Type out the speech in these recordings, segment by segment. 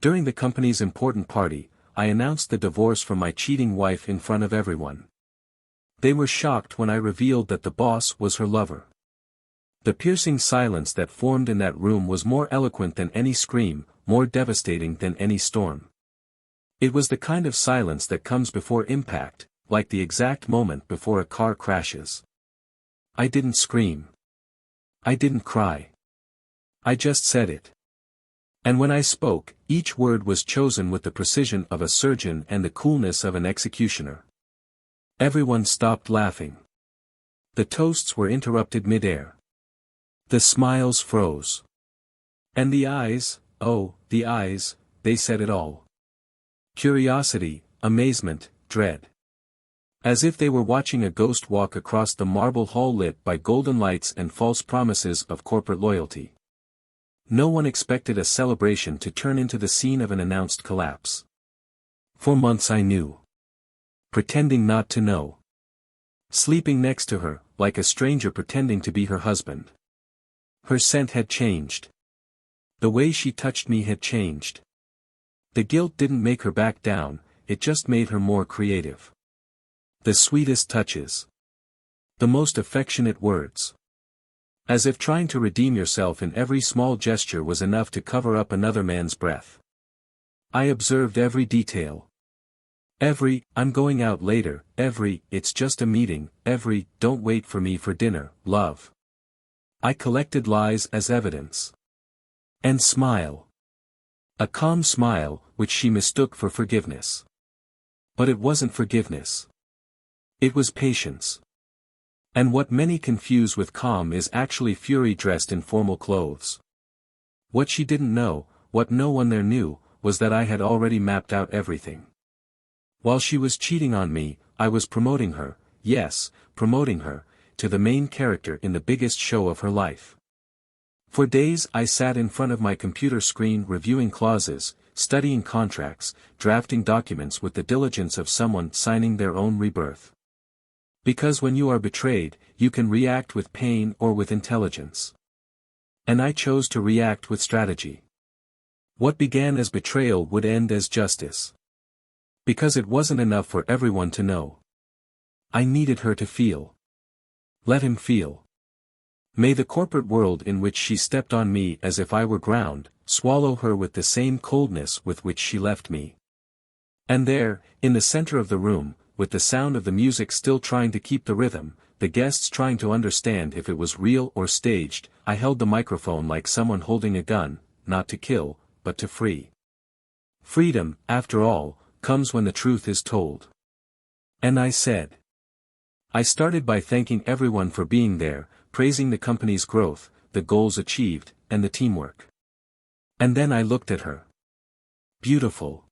During the company's important party, I announced the divorce from my cheating wife in front of everyone. They were shocked when I revealed that the boss was her lover. The piercing silence that formed in that room was more eloquent than any scream, more devastating than any storm. It was the kind of silence that comes before impact, like the exact moment before a car crashes. I didn't scream. I didn't cry. I just said it. And when I spoke, each word was chosen with the precision of a surgeon and the coolness of an executioner. Everyone stopped laughing. The toasts were interrupted mid-air. The smiles froze. And the eyes, oh, the eyes, they said it all. Curiosity, amazement, dread. As if they were watching a ghost walk across the marble hall lit by golden lights and false promises of corporate loyalty. No one expected a celebration to turn into the scene of an announced collapse. For months I knew. Pretending not to know. Sleeping next to her, like a stranger pretending to be her husband. Her scent had changed. The way she touched me had changed. The guilt didn't make her back down, it just made her more creative. The sweetest touches. The most affectionate words. As if trying to redeem yourself in every small gesture was enough to cover up another man's breath. I observed every detail. Every, I'm going out later, every, it's just a meeting, every, don't wait for me for dinner, love. I collected lies as evidence. And smile. A calm smile, which she mistook for forgiveness. But it wasn't forgiveness. It was patience. And what many confuse with calm is actually fury dressed in formal clothes. What she didn't know, what no one there knew, was that I had already mapped out everything. While she was cheating on me, I was promoting her, yes, promoting her, to the main character in the biggest show of her life. For days I sat in front of my computer screen reviewing clauses, studying contracts, drafting documents with the diligence of someone signing their own rebirth. Because when you are betrayed, you can react with pain or with intelligence. And I chose to react with strategy. What began as betrayal would end as justice. Because it wasn't enough for everyone to know. I needed her to feel. Let him feel. May the corporate world in which she stepped on me as if I were ground, swallow her with the same coldness with which she left me. And there, in the center of the room, with the sound of the music still trying to keep the rhythm, the guests trying to understand if it was real or staged, I held the microphone like someone holding a gun, not to kill, but to free. Freedom, after all, comes when the truth is told. And I said. I started by thanking everyone for being there, praising the company's growth, the goals achieved, and the teamwork. And then I looked at her. Beautiful.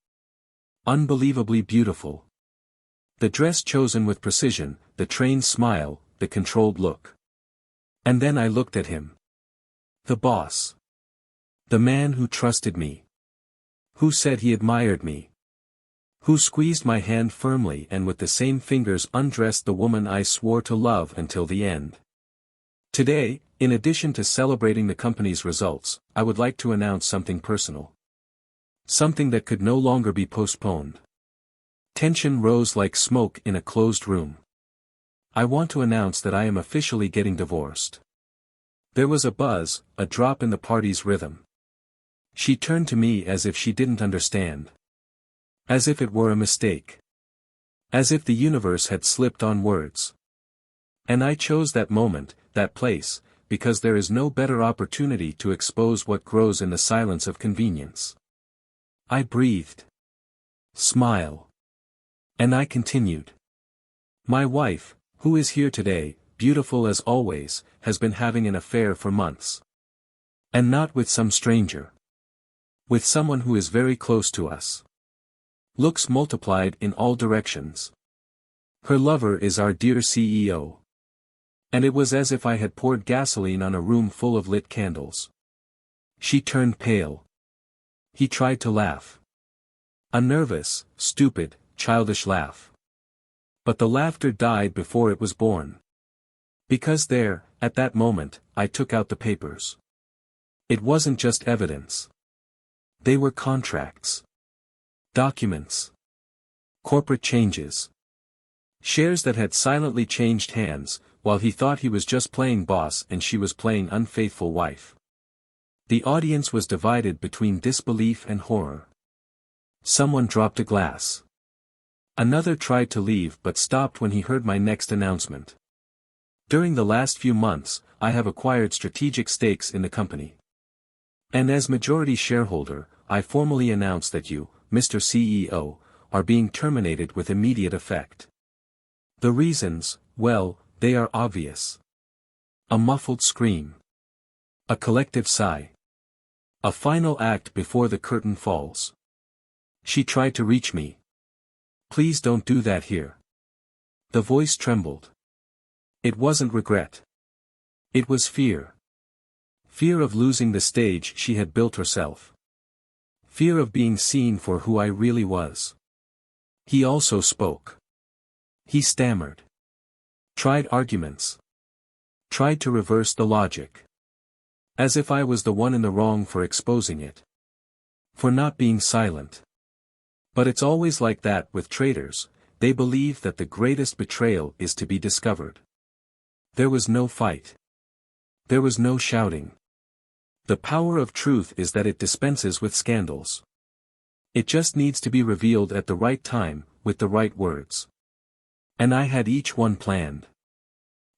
Unbelievably beautiful. The dress chosen with precision, the trained smile, the controlled look. And then I looked at him. The boss. The man who trusted me. Who said he admired me. Who squeezed my hand firmly and with the same fingers undressed the woman I swore to love until the end. Today, in addition to celebrating the company's results, I would like to announce something personal. Something that could no longer be postponed. Tension rose like smoke in a closed room. I want to announce that I am officially getting divorced. There was a buzz, a drop in the party's rhythm. She turned to me as if she didn't understand. As if it were a mistake. As if the universe had slipped on words. And I chose that moment, that place, because there is no better opportunity to expose what grows in the silence of convenience. I breathed. Smile. And I continued. My wife, who is here today, beautiful as always, has been having an affair for months. And not with some stranger. With someone who is very close to us. Looks multiplied in all directions. Her lover is our dear CEO. And it was as if I had poured gasoline on a room full of lit candles. She turned pale. He tried to laugh. A nervous, stupid, childish laugh. But the laughter died before it was born. Because there, at that moment, I took out the papers. It wasn't just evidence. They were contracts. Documents. Corporate changes. Shares that had silently changed hands, while he thought he was just playing boss and she was playing unfaithful wife. The audience was divided between disbelief and horror. Someone dropped a glass. Another tried to leave but stopped when he heard my next announcement. During the last few months, I have acquired strategic stakes in the company. And as majority shareholder, I formally announce that you, Mr. CEO, are being terminated with immediate effect. The reasons, well, they are obvious. A muffled scream. A collective sigh. A final act before the curtain falls. She tried to reach me. Please don't do that here. The voice trembled. It wasn't regret. It was fear. Fear of losing the stage she had built herself. Fear of being seen for who I really was. He also spoke. He stammered. Tried arguments. Tried to reverse the logic. As if I was the one in the wrong for exposing it. For not being silent. But it's always like that with traitors, they believe that the greatest betrayal is to be discovered. There was no fight. There was no shouting. The power of truth is that it dispenses with scandals. It just needs to be revealed at the right time, with the right words. And I had each one planned.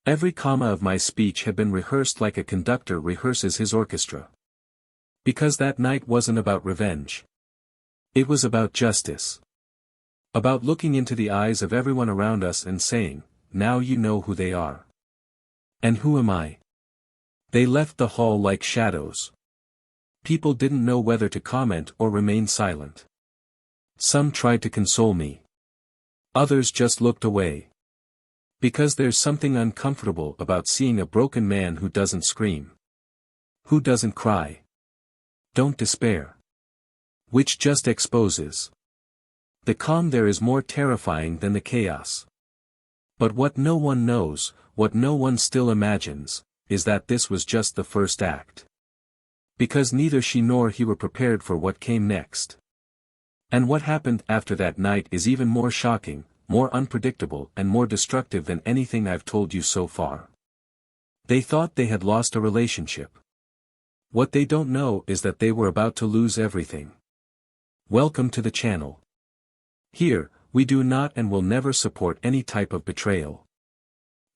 Every comma of my speech had been rehearsed like a conductor rehearses his orchestra. Because that night wasn't about revenge. It was about justice. About looking into the eyes of everyone around us and saying, now you know who they are. And who am I? They left the hall like shadows. People didn't know whether to comment or remain silent. Some tried to console me. Others just looked away. Because there's something uncomfortable about seeing a broken man who doesn't scream. Who doesn't cry. Don't despair. Which just exposes. The calm there is more terrifying than the chaos. But what no one knows, what no one still imagines, is that this was just the first act. Because neither she nor he were prepared for what came next. And what happened after that night is even more shocking, more unpredictable and more destructive than anything I've told you so far. They thought they had lost a relationship. What they don't know is that they were about to lose everything. Welcome to the channel. Here, we do not and will never support any type of betrayal.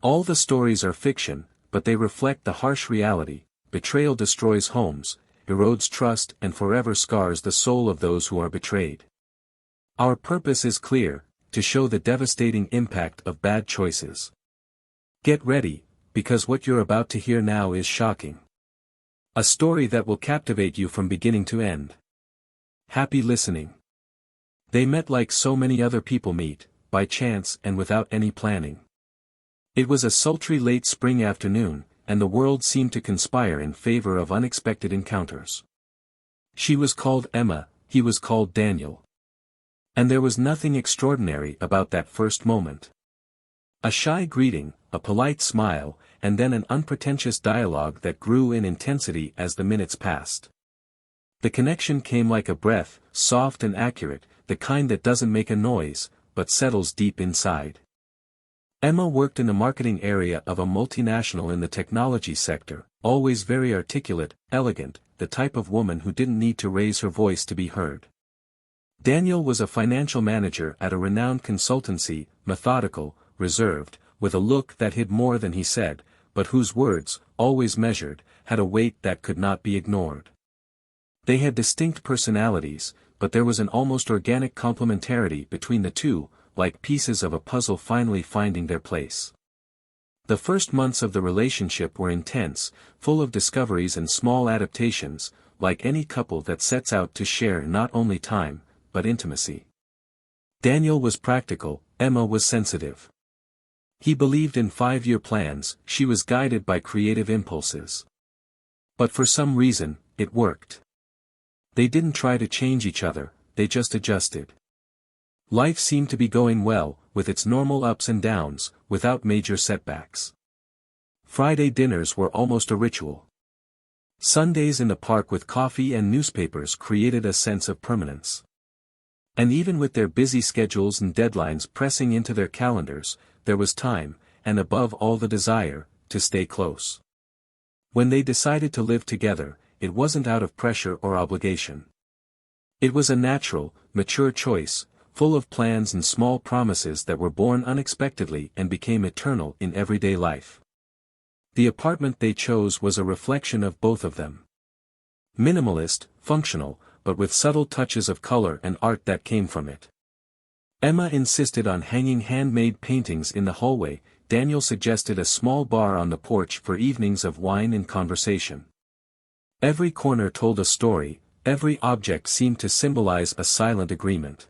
All the stories are fiction, but they reflect the harsh reality. Betrayal destroys homes, erodes trust and forever scars the soul of those who are betrayed. Our purpose is clear, to show the devastating impact of bad choices. Get ready, because what you're about to hear now is shocking. A story that will captivate you from beginning to end. Happy listening. They met like so many other people meet, by chance and without any planning. It was a sultry late spring afternoon, and the world seemed to conspire in favor of unexpected encounters. She was called Emma, he was called Daniel. And there was nothing extraordinary about that first moment. A shy greeting, a polite smile, and then an unpretentious dialogue that grew in intensity as the minutes passed. The connection came like a breath, soft and accurate, the kind that doesn't make a noise, but settles deep inside. Emma worked in the marketing area of a multinational in the technology sector, always very articulate, elegant, the type of woman who didn't need to raise her voice to be heard. Daniel was a financial manager at a renowned consultancy, methodical, reserved, with a look that hid more than he said, but whose words, always measured, had a weight that could not be ignored. They had distinct personalities, but there was an almost organic complementarity between the two, like pieces of a puzzle finally finding their place. The first months of the relationship were intense, full of discoveries and small adaptations, like any couple that sets out to share not only time, but intimacy. Daniel was practical, Emma was sensitive. He believed in 5-year plans, she was guided by creative impulses. But for some reason, it worked. They didn't try to change each other, they just adjusted. Life seemed to be going well, with its normal ups and downs, without major setbacks. Friday dinners were almost a ritual. Sundays in the park with coffee and newspapers created a sense of permanence. And even with their busy schedules and deadlines pressing into their calendars, there was time, and above all the desire, to stay close. When they decided to live together, it wasn't out of pressure or obligation. It was a natural, mature choice, full of plans and small promises that were born unexpectedly and became eternal in everyday life. The apartment they chose was a reflection of both of them. Minimalist, functional, but with subtle touches of color and art that came from it. Emma insisted on hanging handmade paintings in the hallway. Daniel suggested a small bar on the porch for evenings of wine and conversation. Every corner told a story, every object seemed to symbolize a silent agreement.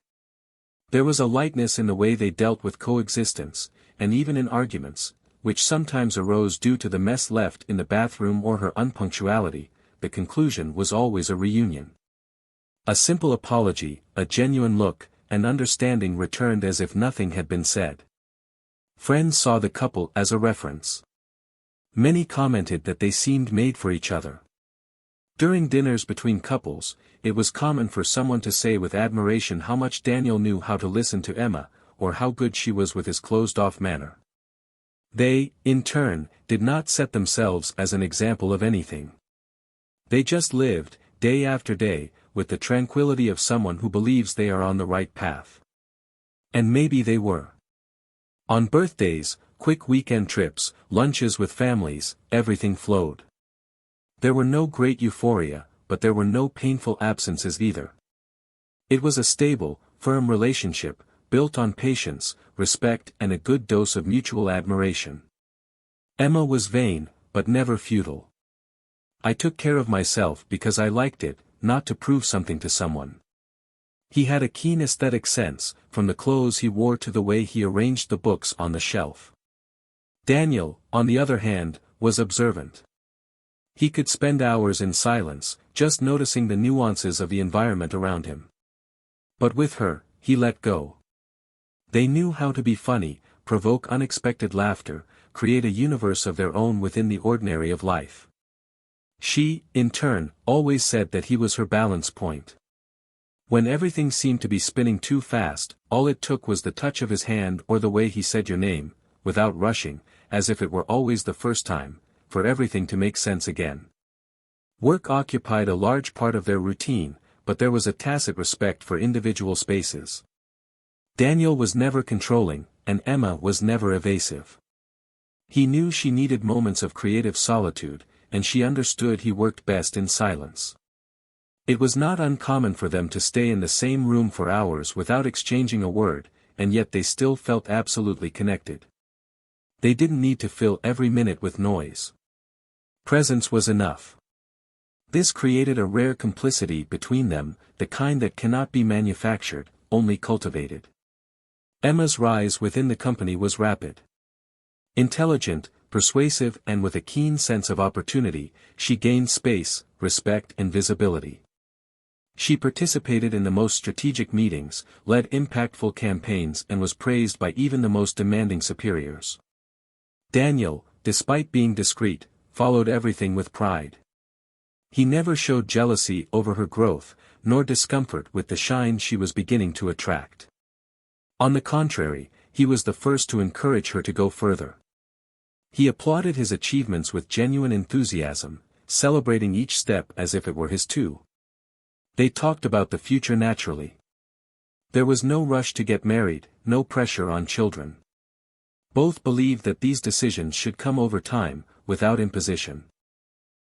There was a lightness in the way they dealt with coexistence, and even in arguments, which sometimes arose due to the mess left in the bathroom or her unpunctuality. The conclusion was always a reunion. A simple apology, a genuine look, and understanding returned as if nothing had been said. Friends saw the couple as a reference. Many commented that they seemed made for each other. During dinners between couples, it was common for someone to say with admiration how much Daniel knew how to listen to Emma, or how good she was with his closed-off manner. They, in turn, did not set themselves as an example of anything. They just lived, day after day, with the tranquility of someone who believes they are on the right path. And maybe they were. On birthdays, quick weekend trips, lunches with families, everything flowed. There were no great euphoria, but there were no painful absences either. It was a stable, firm relationship, built on patience, respect and a good dose of mutual admiration. Emma was vain, but never futile. I took care of myself because I liked it, not to prove something to someone. He had a keen aesthetic sense, from the clothes he wore to the way he arranged the books on the shelf. Daniel, on the other hand, was observant. He could spend hours in silence, just noticing the nuances of the environment around him. But with her, he let go. They knew how to be funny, provoke unexpected laughter, create a universe of their own within the ordinary of life. She, in turn, always said that he was her balance point. When everything seemed to be spinning too fast, all it took was the touch of his hand or the way he said your name, without rushing, as if it were always the first time, for everything to make sense again. Work occupied a large part of their routine, but there was a tacit respect for individual spaces. Daniel was never controlling, and Emma was never evasive. He knew she needed moments of creative solitude, and she understood he worked best in silence. It was not uncommon for them to stay in the same room for hours without exchanging a word, and yet they still felt absolutely connected. They didn't need to fill every minute with noise. Presence was enough. This created a rare complicity between them, the kind that cannot be manufactured, only cultivated. Emma's rise within the company was rapid. Intelligent, persuasive and with a keen sense of opportunity, she gained space, respect and visibility. She participated in the most strategic meetings, led impactful campaigns and was praised by even the most demanding superiors. Daniel, despite being discreet, followed everything with pride. He never showed jealousy over her growth, nor discomfort with the shine she was beginning to attract. On the contrary, he was the first to encourage her to go further. He applauded his achievements with genuine enthusiasm, celebrating each step as if it were his too. They talked about the future naturally. There was no rush to get married, no pressure on children. Both believed that these decisions should come over time, without imposition.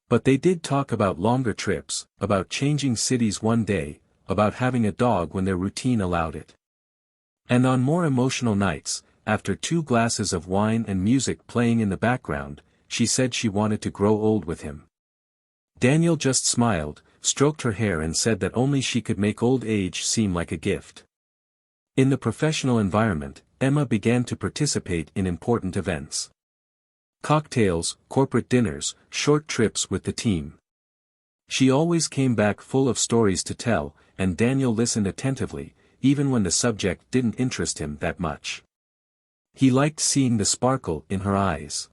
But they did talk about longer trips, about changing cities one day, about having a dog when their routine allowed it. And on more emotional nights, after 2 glasses of wine and music playing in the background, she said she wanted to grow old with him. Daniel just smiled, stroked her hair and said that only she could make old age seem like a gift. In the professional environment, Emma began to participate in important events. Cocktails, corporate dinners, short trips with the team. She always came back full of stories to tell, and Daniel listened attentively, even when the subject didn't interest him that much. He liked seeing the sparkle in her eyes.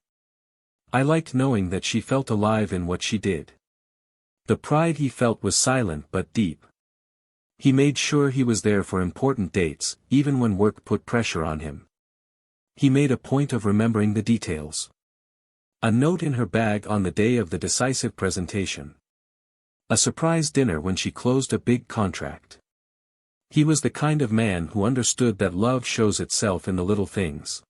I liked knowing that she felt alive in what she did. The pride he felt was silent but deep. He made sure he was there for important dates, even when work put pressure on him. He made a point of remembering the details. A note in her bag on the day of the decisive presentation. A surprise dinner when she closed a big contract. He was the kind of man who understood that love shows itself in the little things.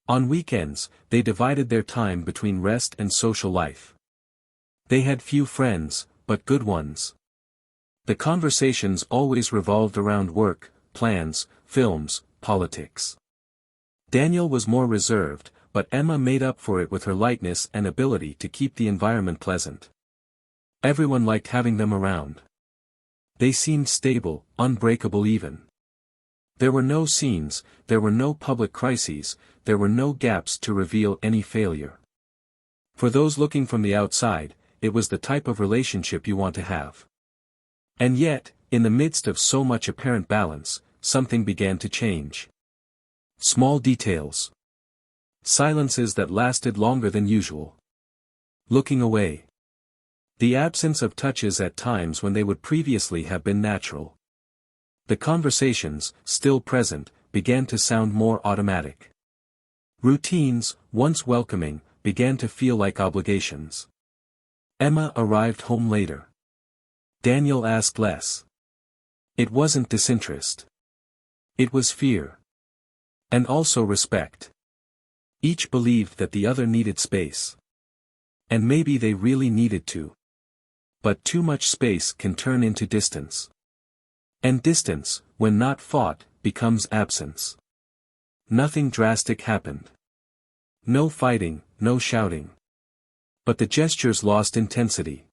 On weekends, they divided their time between rest and social life. They had few friends, but good ones. The conversations always revolved around work, plans, films, politics. Daniel was more reserved, but Emma made up for it with her lightness and ability to keep the environment pleasant. Everyone liked having them around. They seemed stable, unbreakable even. There were no scenes, there were no public crises, there were no gaps to reveal any failure. For those looking from the outside, it was the type of relationship you want to have. And yet, in the midst of so much apparent balance, something began to change. Small details. Silences that lasted longer than usual. Looking away. The absence of touches at times when they would previously have been natural. The conversations, still present, began to sound more automatic. Routines, once welcoming, began to feel like obligations. Emma arrived home later. Daniel asked less. It wasn't disinterest. It was fear. And also respect. Each believed that the other needed space. And maybe they really needed to. But too much space can turn into distance. And distance, when not fought, becomes absence. Nothing drastic happened. No fighting, no shouting. But the gestures lost intensity.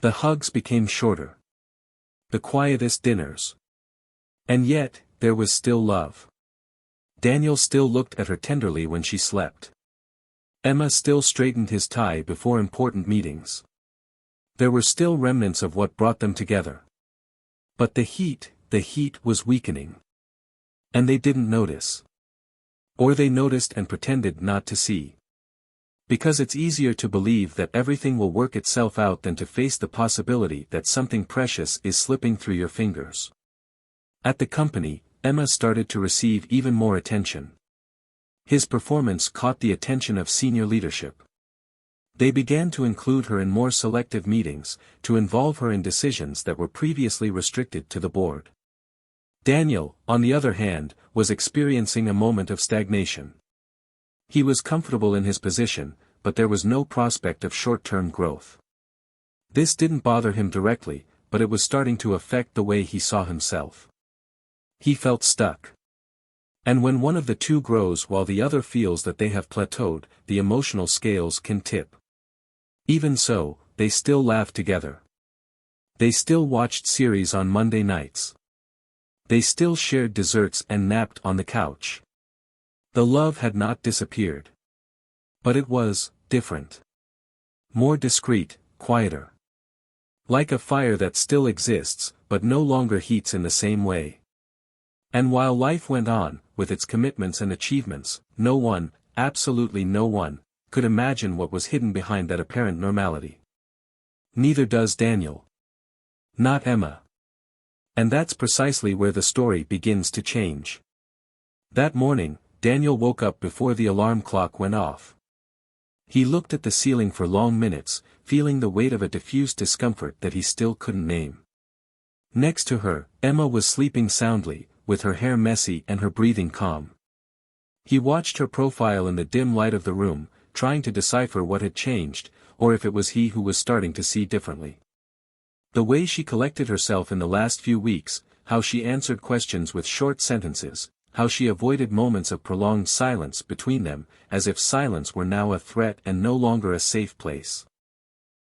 The hugs became shorter. The quietest dinners. And yet, there was still love. Daniel still looked at her tenderly when she slept. Emma still straightened his tie before important meetings. There were still remnants of what brought them together. But the heat was weakening. And they didn't notice. Or they noticed and pretended not to see. Because it's easier to believe that everything will work itself out than to face the possibility that something precious is slipping through your fingers. At the company, Emma started to receive even more attention. His performance caught the attention of senior leadership. They began to include her in more selective meetings, to involve her in decisions that were previously restricted to the board. Daniel, on the other hand, was experiencing a moment of stagnation. He was comfortable in his position, but there was no prospect of short-term growth. This didn't bother him directly, but it was starting to affect the way he saw himself. He felt stuck. And when one of the two grows while the other feels that they have plateaued, the emotional scales can tip. Even so, they still laughed together. They still watched series on Monday nights. They still shared desserts and napped on the couch. The love had not disappeared. But it was different. More discreet, quieter. Like a fire that still exists, but no longer heats in the same way. And while life went on, with its commitments and achievements, no one, absolutely no one, could imagine what was hidden behind that apparent normality. Neither does Daniel. Not Emma. And that's precisely where the story begins to change. That morning, Daniel woke up before the alarm clock went off. He looked at the ceiling for long minutes, feeling the weight of a diffuse discomfort that he still couldn't name. Next to her, Emma was sleeping soundly, with her hair messy and her breathing calm. He watched her profile in the dim light of the room, trying to decipher what had changed, or if it was he who was starting to see differently. The way she collected herself in the last few weeks, how she answered questions with short sentences, how she avoided moments of prolonged silence between them, as if silence were now a threat and no longer a safe place.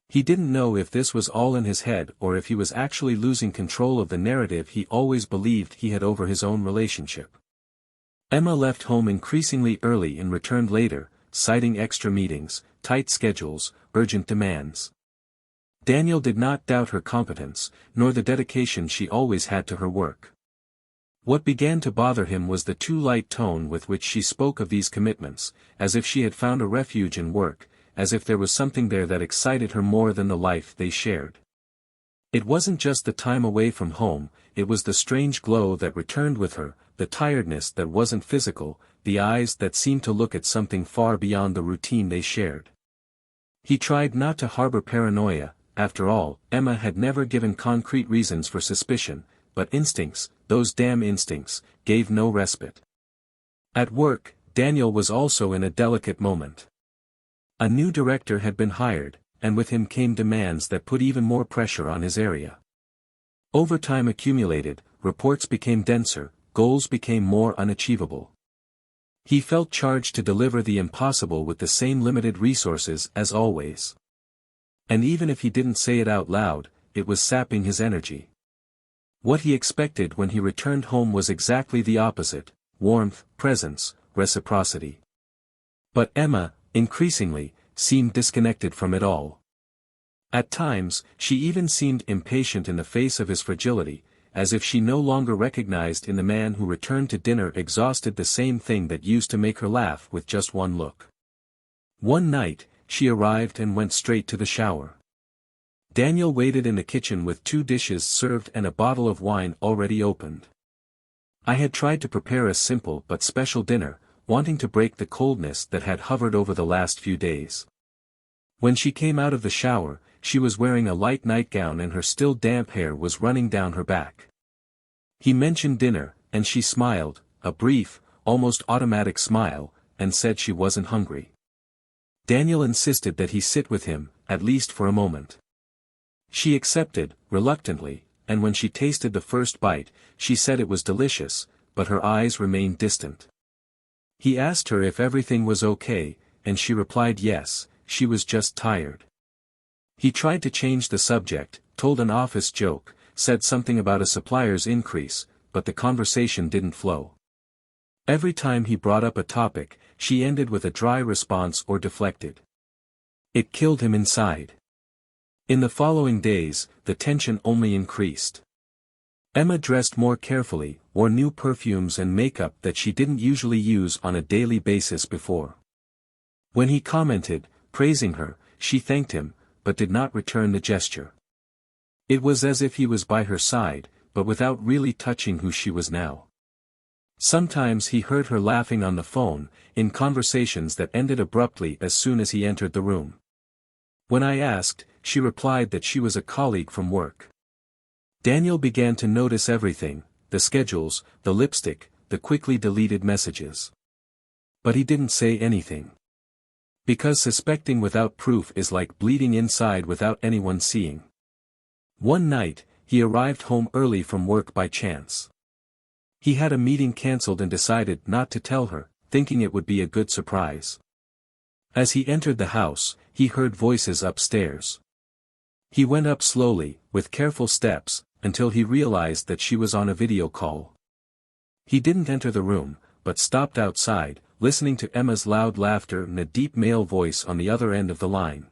He didn't know if this was all in his head or if he was actually losing control of the narrative he always believed he had over his own relationship. Emma left home increasingly early and returned later, citing extra meetings, tight schedules, urgent demands. Daniel did not doubt her competence, nor the dedication she always had to her work. What began to bother him was the too light tone with which she spoke of these commitments, as if she had found a refuge in work, as if there was something there that excited her more than the life they shared. It wasn't just the time away from home, it was the strange glow that returned with her, the tiredness that wasn't physical, the eyes that seemed to look at something far beyond the routine they shared. He tried not to harbor paranoia. After all, Emma had never given concrete reasons for suspicion, but instincts, those damn instincts, gave no respite. At work, Daniel was also in a delicate moment. A new director had been hired, and with him came demands that put even more pressure on his area. Overtime accumulated, reports became denser, goals became more unachievable. He felt charged to deliver the impossible with the same limited resources as always. And even if he didn't say it out loud, it was sapping his energy. What he expected when he returned home was exactly the opposite: warmth, presence, reciprocity. But Emma, increasingly, seemed disconnected from it all. At times, she even seemed impatient in the face of his fragility, as if she no longer recognized in the man who returned to dinner exhausted the same thing that used to make her laugh with just one look. One night, she arrived and went straight to the shower. Daniel waited in the kitchen with 2 dishes served and a bottle of wine already opened. I had tried to prepare a simple but special dinner, wanting to break the coldness that had hovered over the last few days. When she came out of the shower, she was wearing a light nightgown and her still damp hair was running down her back. He mentioned dinner, and she smiled, a brief, almost automatic smile, and said she wasn't hungry. Daniel insisted that he sit with him, at least for a moment. She accepted, reluctantly, and when she tasted the first bite, she said it was delicious, but her eyes remained distant. He asked her if everything was okay, and she replied yes, she was just tired. He tried to change the subject, told an office joke, said something about a supplier's increase, but the conversation didn't flow. Every time he brought up a topic, she ended with a dry response or deflected. It killed him inside. In the following days, the tension only increased. Emma dressed more carefully, wore new perfumes and makeup that she didn't usually use on a daily basis before. When he commented, praising her, she thanked him, but did not return the gesture. It was as if he was by her side, but without really touching who she was now. Sometimes he heard her laughing on the phone, in conversations that ended abruptly as soon as he entered the room. When I asked, she replied that she was a colleague from work. Daniel began to notice everything: the schedules, the lipstick, the quickly deleted messages. But he didn't say anything. Because suspecting without proof is like bleeding inside without anyone seeing. One night, he arrived home early from work by chance. He had a meeting cancelled and decided not to tell her, thinking it would be a good surprise. As he entered the house, he heard voices upstairs. He went up slowly, with careful steps, until he realized that she was on a video call. He didn't enter the room, but stopped outside, listening to Emma's loud laughter and a deep male voice on the other end of the line.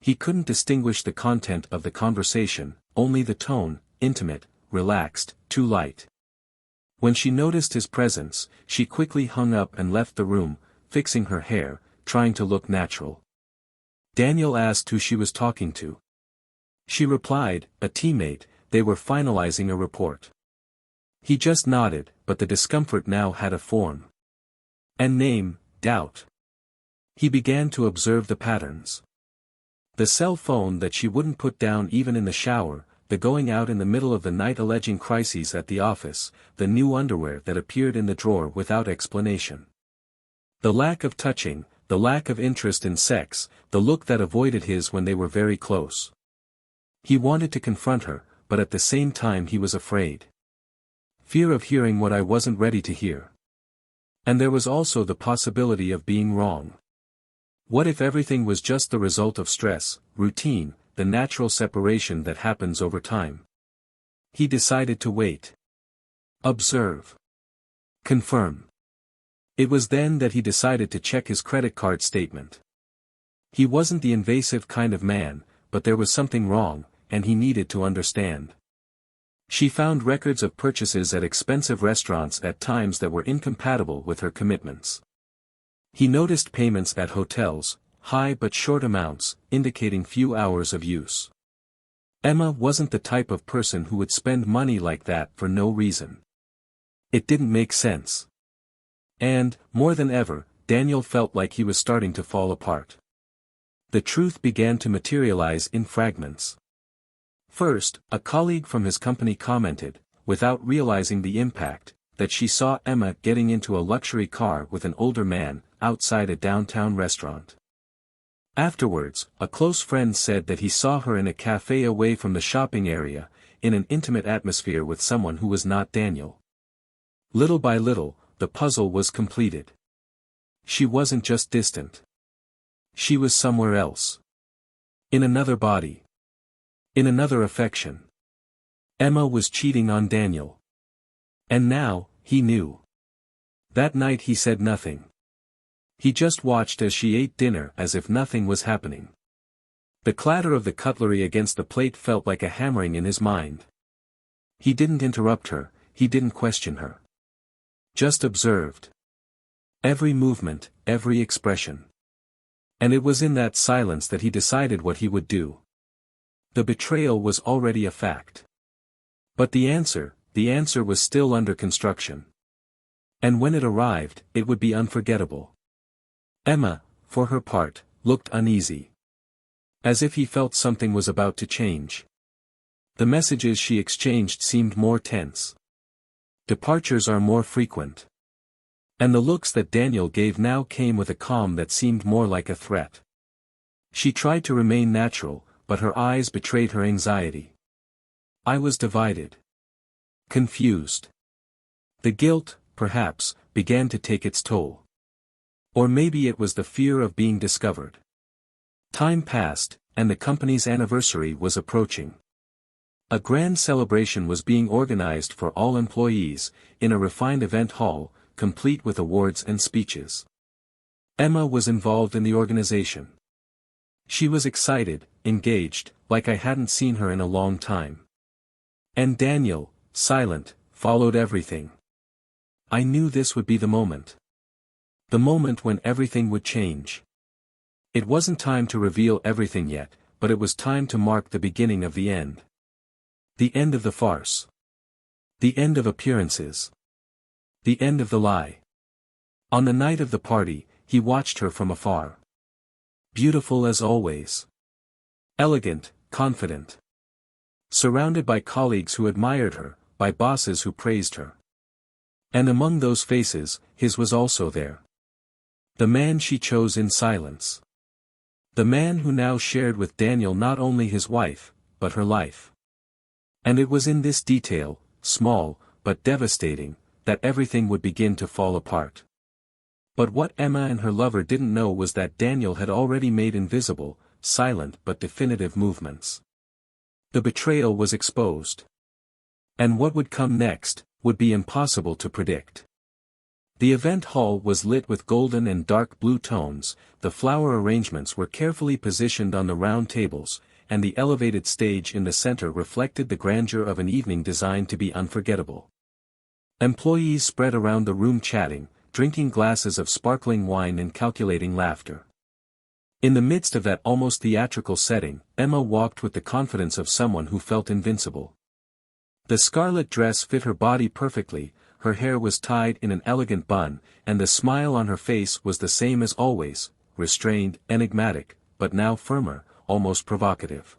He couldn't distinguish the content of the conversation, only the tone: intimate, relaxed, too light. When she noticed his presence, she quickly hung up and left the room, fixing her hair, trying to look natural. Daniel asked who she was talking to. She replied, a teammate, they were finalizing a report. He just nodded, but the discomfort now had a form. And name: doubt. He began to observe the patterns. The cell phone that she wouldn't put down even in the shower, the going out in the middle of the night alleging crises at the office, the new underwear that appeared in the drawer without explanation. The lack of touching, the lack of interest in sex, the look that avoided his when they were very close. He wanted to confront her, but at the same time he was afraid. Fear of hearing what I wasn't ready to hear. And there was also the possibility of being wrong. What if everything was just the result of stress, routine, the natural separation that happens over time? He decided to wait. Observe. Confirm. It was then that he decided to check his credit card statement. He wasn't the invasive kind of man, but there was something wrong, and he needed to understand. She found records of purchases at expensive restaurants at times that were incompatible with her commitments. He noticed payments at hotels, high but short amounts, indicating few hours of use. Emma wasn't the type of person who would spend money like that for no reason. It didn't make sense. And, more than ever, Daniel felt like he was starting to fall apart. The truth began to materialize in fragments. First, a colleague from his company commented, without realizing the impact, that she saw Emma getting into a luxury car with an older man, outside a downtown restaurant. Afterwards, a close friend said that he saw her in a cafe away from the shopping area, in an intimate atmosphere with someone who was not Daniel. Little by little, the puzzle was completed. She wasn't just distant. She was somewhere else. In another body. In another affection. Emma was cheating on Daniel. And now, he knew. That night he said nothing. He just watched as she ate dinner as if nothing was happening. The clatter of the cutlery against the plate felt like a hammering in his mind. He didn't interrupt her, he didn't question her. Just observed. Every movement, every expression. And it was in that silence that he decided what he would do. The betrayal was already a fact. But the answer was still under construction. And when it arrived, it would be unforgettable. Emma, for her part, looked uneasy. As if he felt something was about to change. The messages she exchanged seemed more tense. Departures are more frequent. And the looks that Daniel gave now came with a calm that seemed more like a threat. She tried to remain natural, but her eyes betrayed her anxiety. I was divided. Confused. The guilt, perhaps, began to take its toll. Or maybe it was the fear of being discovered. Time passed, and the company's anniversary was approaching. A grand celebration was being organized for all employees, in a refined event hall, complete with awards and speeches. Emma was involved in the organization. She was excited, engaged, like I hadn't seen her in a long time. And Daniel, silent, followed everything. I knew this would be the moment. The moment when everything would change. It wasn't time to reveal everything yet, but it was time to mark the beginning of the end. The end of the farce. The end of appearances. The end of the lie. On the night of the party, he watched her from afar. Beautiful as always. Elegant, confident. Surrounded by colleagues who admired her, by bosses who praised her. And among those faces, his was also there. The man she chose in silence. The man who now shared with Daniel not only his wife, but her life. And it was in this detail, small, but devastating, that everything would begin to fall apart. But what Emma and her lover didn't know was that Daniel had already made invisible, silent but definitive movements. The betrayal was exposed. And what would come next, would be impossible to predict. The event hall was lit with golden and dark blue tones, the flower arrangements were carefully positioned on the round tables, and the elevated stage in the center reflected the grandeur of an evening designed to be unforgettable. Employees spread around the room chatting, drinking glasses of sparkling wine and calculating laughter. In the midst of that almost theatrical setting, Emma walked with the confidence of someone who felt invincible. The scarlet dress fit her body perfectly, her hair was tied in an elegant bun, and the smile on her face was the same as always, restrained, enigmatic, but now firmer, almost provocative.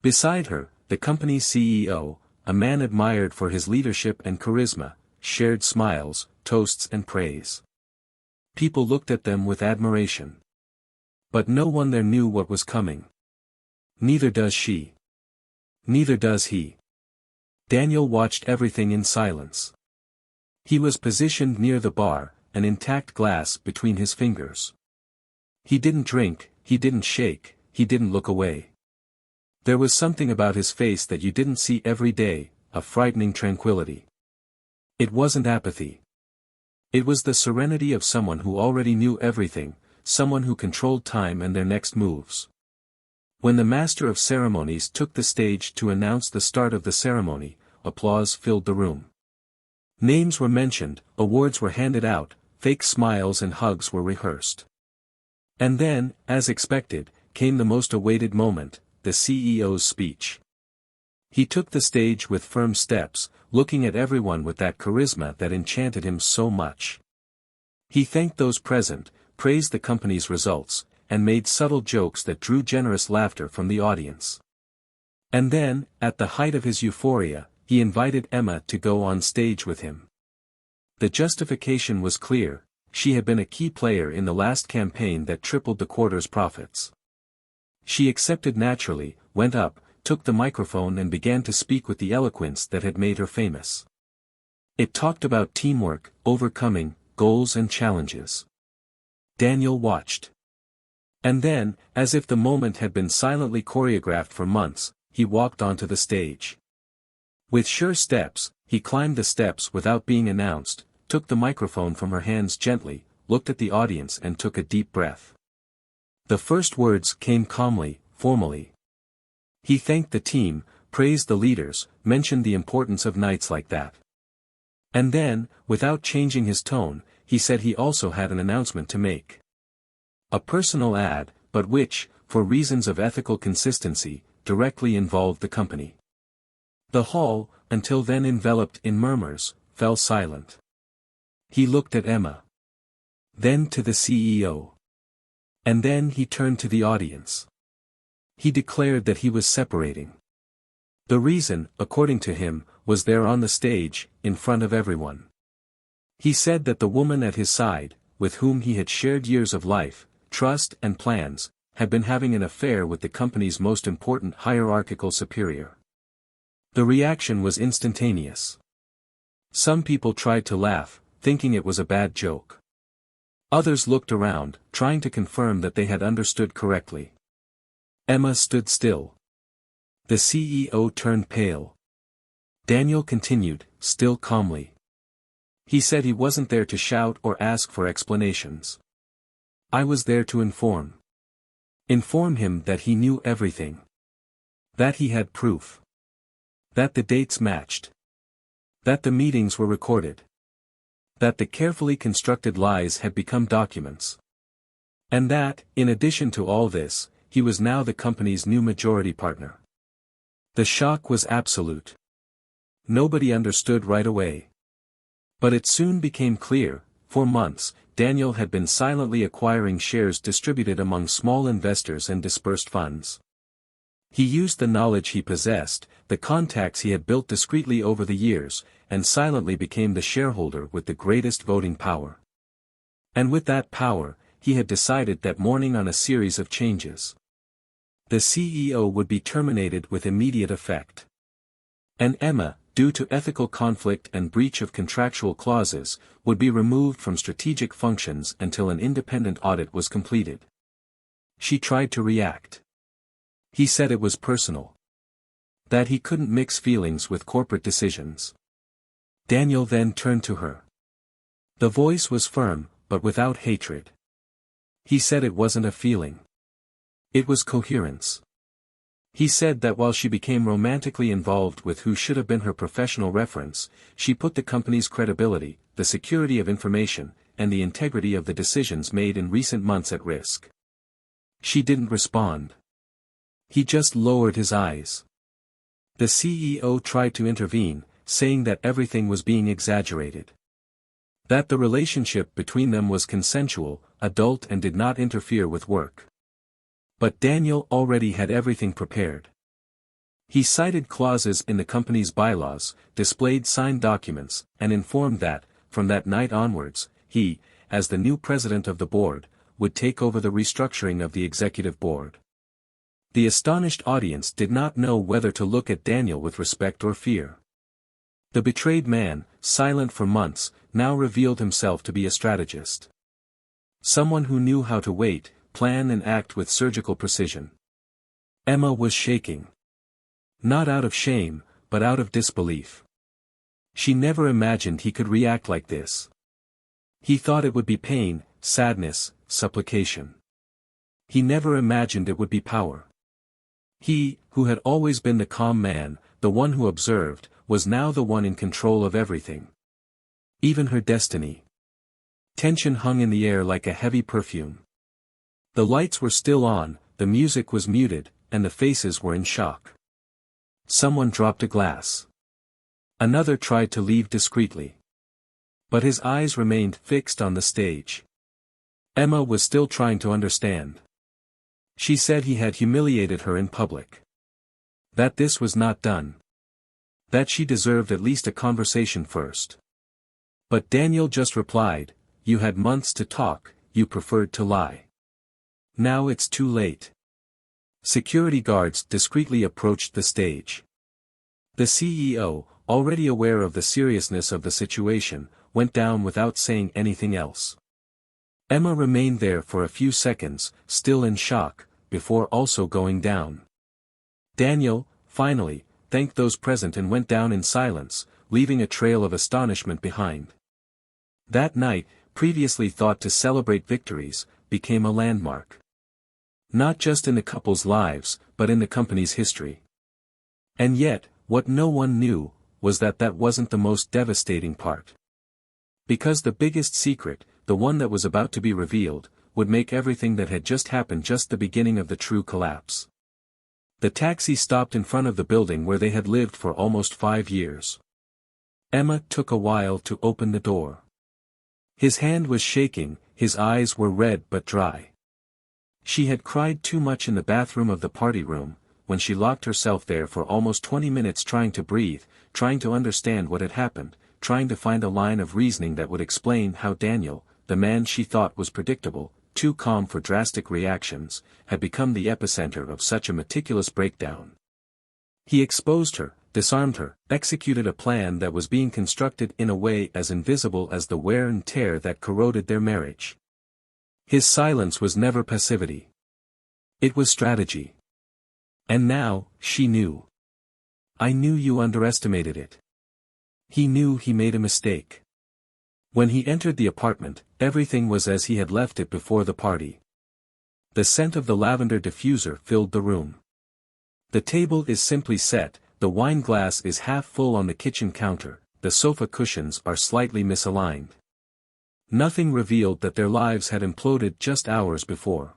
Beside her, the company's CEO, a man admired for his leadership and charisma, shared smiles, toasts and praise. People looked at them with admiration. But no one there knew what was coming. Neither does she. Neither does he. Daniel watched everything in silence. He was positioned near the bar, an intact glass between his fingers. He didn't drink, he didn't shake, he didn't look away. There was something about his face that you didn't see every day, a frightening tranquility. It wasn't apathy. It was the serenity of someone who already knew everything, someone who controlled time and their next moves. When the master of ceremonies took the stage to announce the start of the ceremony, applause filled the room. Names were mentioned, awards were handed out, fake smiles and hugs were rehearsed. And then, as expected, came the most awaited moment, the CEO's speech. He took the stage with firm steps, looking at everyone with that charisma that enchanted him so much. He thanked those present, praised the company's results, and made subtle jokes that drew generous laughter from the audience. And then, at the height of his euphoria, he invited Emma to go on stage with him. The justification was clear: she had been a key player in the last campaign that tripled the quarter's profits. She accepted naturally, went up, took the microphone and began to speak with the eloquence that had made her famous. It talked about teamwork, overcoming goals and challenges. Daniel watched. And then, as if the moment had been silently choreographed for months, he walked onto the stage. With sure steps, he climbed the steps without being announced, took the microphone from her hands gently, looked at the audience and took a deep breath. The first words came calmly, formally. He thanked the team, praised the leaders, mentioned the importance of nights like that. And then, without changing his tone, he said he also had an announcement to make. A personal ad, but which, for reasons of ethical consistency, directly involved the company. The hall, until then enveloped in murmurs, fell silent. He looked at Emma. Then to the CEO. And then he turned to the audience. He declared that he was separating. The reason, according to him, was there on the stage, in front of everyone. He said that the woman at his side, with whom he had shared years of life, trust and plans, had been having an affair with the company's most important hierarchical superior. The reaction was instantaneous. Some people tried to laugh, thinking it was a bad joke. Others looked around, trying to confirm that they had understood correctly. Emma stood still. The CEO turned pale. Daniel continued, still calmly. He said he wasn't there to shout or ask for explanations. I was there to inform. Inform him that he knew everything. That he had proof. That the dates matched. That the meetings were recorded. That the carefully constructed lies had become documents. And that, in addition to all this, he was now the company's new majority partner. The shock was absolute. Nobody understood right away. But it soon became clear. For months, Daniel had been silently acquiring shares distributed among small investors and dispersed funds. He used the knowledge he possessed, the contacts he had built discreetly over the years, and silently became the shareholder with the greatest voting power. And with that power, he had decided that morning on a series of changes. The CEO would be terminated with immediate effect. And Emma, due to ethical conflict and breach of contractual clauses, would be removed from strategic functions until an independent audit was completed. She tried to react. He said it was personal. That he couldn't mix feelings with corporate decisions. Daniel then turned to her. The voice was firm, but without hatred. He said it wasn't a feeling. It was coherence. He said that while she became romantically involved with who should have been her professional reference, she put the company's credibility, the security of information, and the integrity of the decisions made in recent months at risk. She didn't respond. He just lowered his eyes. The CEO tried to intervene, saying that everything was being exaggerated. That the relationship between them was consensual, adult and did not interfere with work. But Daniel already had everything prepared. He cited clauses in the company's bylaws, displayed signed documents, and informed that, from that night onwards, he, as the new president of the board, would take over the restructuring of the executive board. The astonished audience did not know whether to look at Daniel with respect or fear. The betrayed man, silent for months, now revealed himself to be a strategist. Someone who knew how to wait, plan and act with surgical precision. Emma was shaking. Not out of shame, but out of disbelief. She never imagined he could react like this. He thought it would be pain, sadness, supplication. He never imagined it would be power. He, who had always been the calm man, the one who observed, was now the one in control of everything. Even her destiny. Tension hung in the air like a heavy perfume. The lights were still on, the music was muted, and the faces were in shock. Someone dropped a glass. Another tried to leave discreetly. But his eyes remained fixed on the stage. Emma was still trying to understand. She said he had humiliated her in public. That this was not done. That she deserved at least a conversation first. But Daniel just replied, "You had months to talk, you preferred to lie. Now it's too late." Security guards discreetly approached the stage. The CEO, already aware of the seriousness of the situation, went down without saying anything else. Emma remained there for a few seconds, still in shock, before also going down. Daniel, finally, thanked those present and went down in silence, leaving a trail of astonishment behind. That night, previously thought to celebrate victories, became a landmark. Not just in the couple's lives, but in the company's history. And yet, what no one knew, was that that wasn't the most devastating part. Because the biggest secret, the one that was about to be revealed, would make everything that had just happened just the beginning of the true collapse. The taxi stopped in front of the building where they had lived for almost 5 years. Emma took a while to open the door. His hand was shaking, his eyes were red but dry. She had cried too much in the bathroom of the party room, when she locked herself there for almost 20 minutes trying to breathe, trying to understand what had happened, trying to find a line of reasoning that would explain how Daniel, the man she thought was predictable, too calm for drastic reactions, had become the epicenter of such a meticulous breakdown. He exposed her, disarmed her, executed a plan that was being constructed in a way as invisible as the wear and tear that corroded their marriage. His silence was never passivity. It was strategy. And now, she knew. "I knew you underestimated it." He knew he made a mistake. When he entered the apartment, everything was as he had left it before the party. The scent of the lavender diffuser filled the room. The table is simply set, the wine glass is half full on the kitchen counter, the sofa cushions are slightly misaligned. Nothing revealed that their lives had imploded just hours before.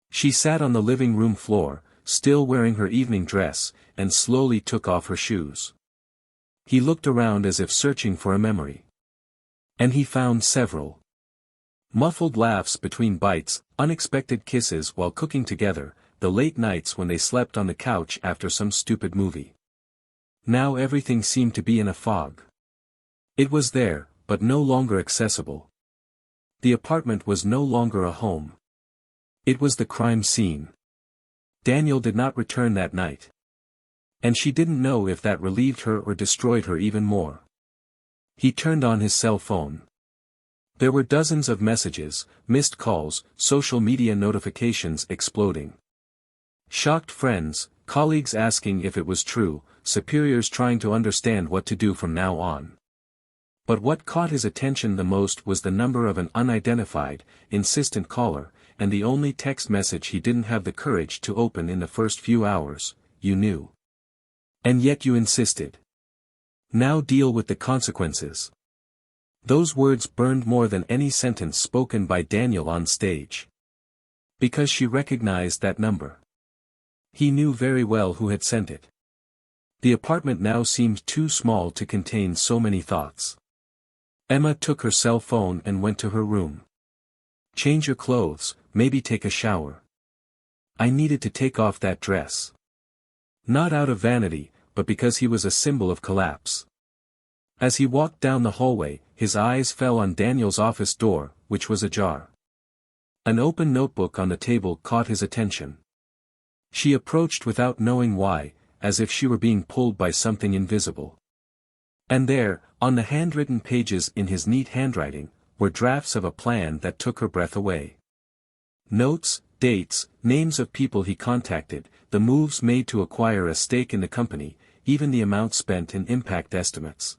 She sat on the living room floor, still wearing her evening dress, and slowly took off her shoes. He looked around as if searching for a memory. And he found several. Muffled laughs between bites, unexpected kisses while cooking together, the late nights when they slept on the couch after some stupid movie. Now everything seemed to be in a fog. It was there, but no longer accessible. The apartment was no longer a home. It was the crime scene. Daniel did not return that night. And she didn't know if that relieved her or destroyed her even more. He turned on his cell phone. There were dozens of messages, missed calls, social media notifications exploding. Shocked friends, colleagues asking if it was true, superiors trying to understand what to do from now on. But what caught his attention the most was the number of an unidentified, insistent caller, and the only text message he didn't have the courage to open in the first few hours: "You knew. And yet you insisted. Now deal with the consequences." Those words burned more than any sentence spoken by Daniel on stage. Because she recognized that number. He knew very well who had sent it. The apartment now seemed too small to contain so many thoughts. Emma took her cell phone and went to her room. "Change your clothes, maybe take a shower. I needed to take off that dress." Not out of vanity, but because he was a symbol of collapse. As he walked down the hallway, his eyes fell on Daniel's office door, which was ajar. An open notebook on the table caught his attention. She approached without knowing why, as if she were being pulled by something invisible. And there, on the handwritten pages in his neat handwriting, were drafts of a plan that took her breath away. Notes, dates, names of people he contacted, the moves made to acquire a stake in the company, even the amount spent in impact estimates.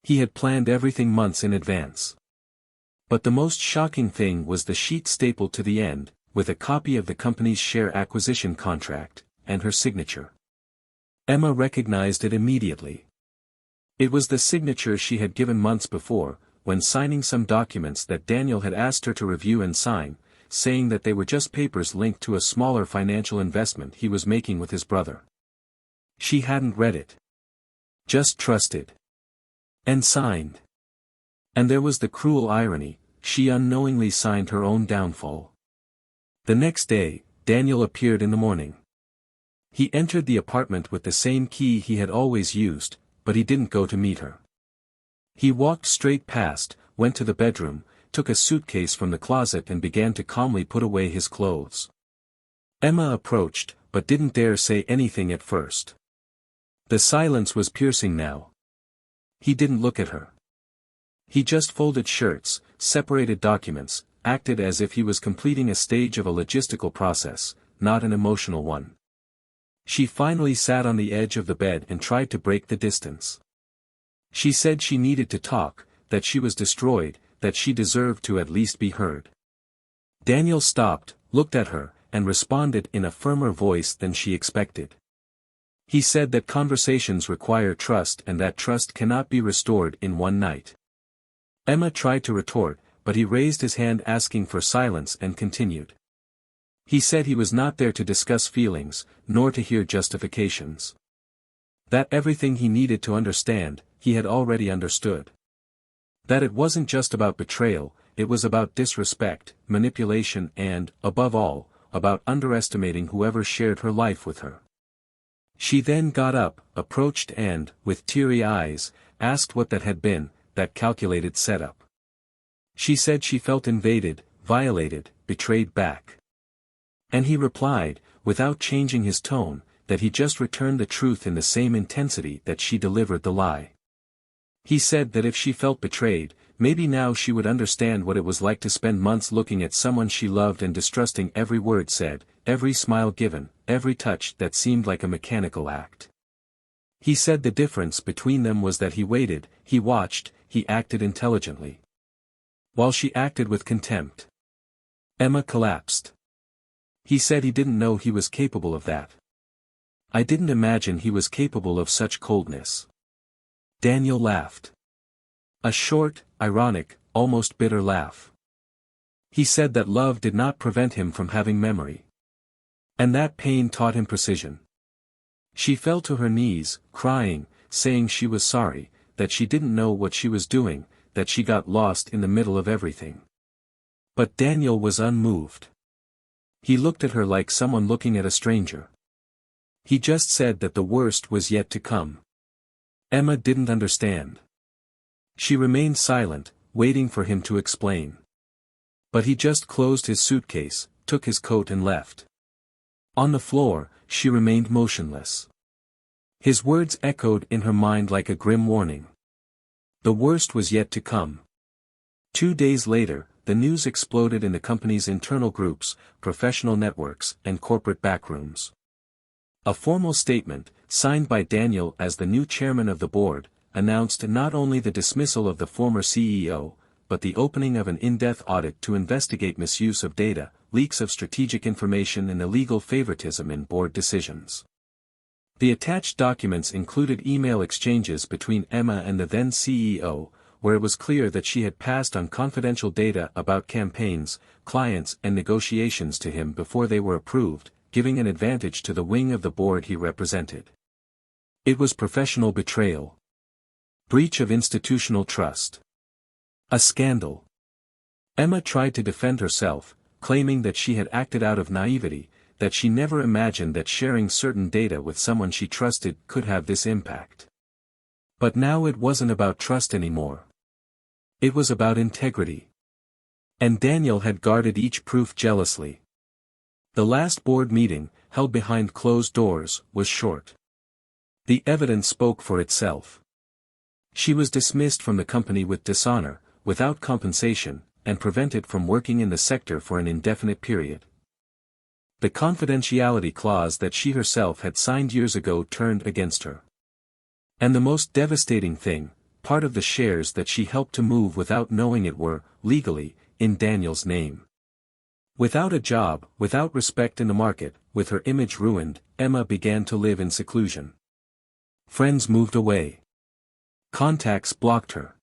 He had planned everything months in advance. But the most shocking thing was the sheet stapled to the end, with a copy of the company's share acquisition contract, and her signature. Emma recognized it immediately. It was the signature she had given months before, when signing some documents that Daniel had asked her to review and sign, saying that they were just papers linked to a smaller financial investment he was making with his brother. She hadn't read it. Just trusted. And signed. And there was the cruel irony, she unknowingly signed her own downfall. The next day, Daniel appeared in the morning. He entered the apartment with the same key he had always used, but he didn't go to meet her. He walked straight past, went to the bedroom, took a suitcase from the closet and began to calmly put away his clothes. Emma approached, but didn't dare say anything at first. The silence was piercing now. He didn't look at her. He just folded shirts, separated documents, acted as if he was completing a stage of a logistical process, not an emotional one. She finally sat on the edge of the bed and tried to break the distance. She said she needed to talk, that she was destroyed, that she deserved to at least be heard. Daniel stopped, looked at her, and responded in a firmer voice than she expected. He said that conversations require trust and that trust cannot be restored in one night. Emma tried to retort, but he raised his hand asking for silence and continued. He said he was not there to discuss feelings, nor to hear justifications. That everything he needed to understand, he had already understood. That it wasn't just about betrayal, it was about disrespect, manipulation and, above all, about underestimating whoever shared her life with her. She then got up, approached and, with teary eyes, asked what that had been, that calculated setup. She said she felt invaded, violated, betrayed back. And he replied, without changing his tone, that he just returned the truth in the same intensity that she delivered the lie. He said that if she felt betrayed, maybe now she would understand what it was like to spend months looking at someone she loved and distrusting every word said, every smile given, every touch that seemed like a mechanical act. He said the difference between them was that he waited, he watched, he acted intelligently. While she acted with contempt. Emma collapsed. He said he didn't know he was capable of that. I didn't imagine he was capable of such coldness. Daniel laughed. A short, ironic, almost bitter laugh. He said that love did not prevent him from having memory. And that pain taught him precision. She fell to her knees, crying, saying she was sorry, that she didn't know what she was doing, that she got lost in the middle of everything. But Daniel was unmoved. He looked at her like someone looking at a stranger. He just said that the worst was yet to come. Emma didn't understand. She remained silent, waiting for him to explain. But he just closed his suitcase, took his coat and left. On the floor, she remained motionless. His words echoed in her mind like a grim warning. The worst was yet to come. 2 days later, the news exploded in the company's internal groups, professional networks, and corporate backrooms. A formal statement, signed by Daniel as the new chairman of the board, announced not only the dismissal of the former CEO, but the opening of an in-depth audit to investigate misuse of data, leaks of strategic information and illegal favoritism in board decisions. The attached documents included email exchanges between Emma and the then CEO, where it was clear that she had passed on confidential data about campaigns, clients and negotiations to him before they were approved, giving an advantage to the wing of the board he represented. It was professional betrayal. Breach of institutional trust. A scandal. Emma tried to defend herself, claiming that she had acted out of naivety, that she never imagined that sharing certain data with someone she trusted could have this impact. But now it wasn't about trust anymore. It was about integrity. And Daniel had guarded each proof jealously. The last board meeting, held behind closed doors, was short. The evidence spoke for itself. She was dismissed from the company with dishonor, without compensation, and prevented from working in the sector for an indefinite period. The confidentiality clause that she herself had signed years ago turned against her. And the most devastating thing, part of the shares that she helped to move without knowing it were, legally, in Daniel's name. Without a job, without respect in the market, with her image ruined, Emma began to live in seclusion. Friends moved away. Contacts blocked her.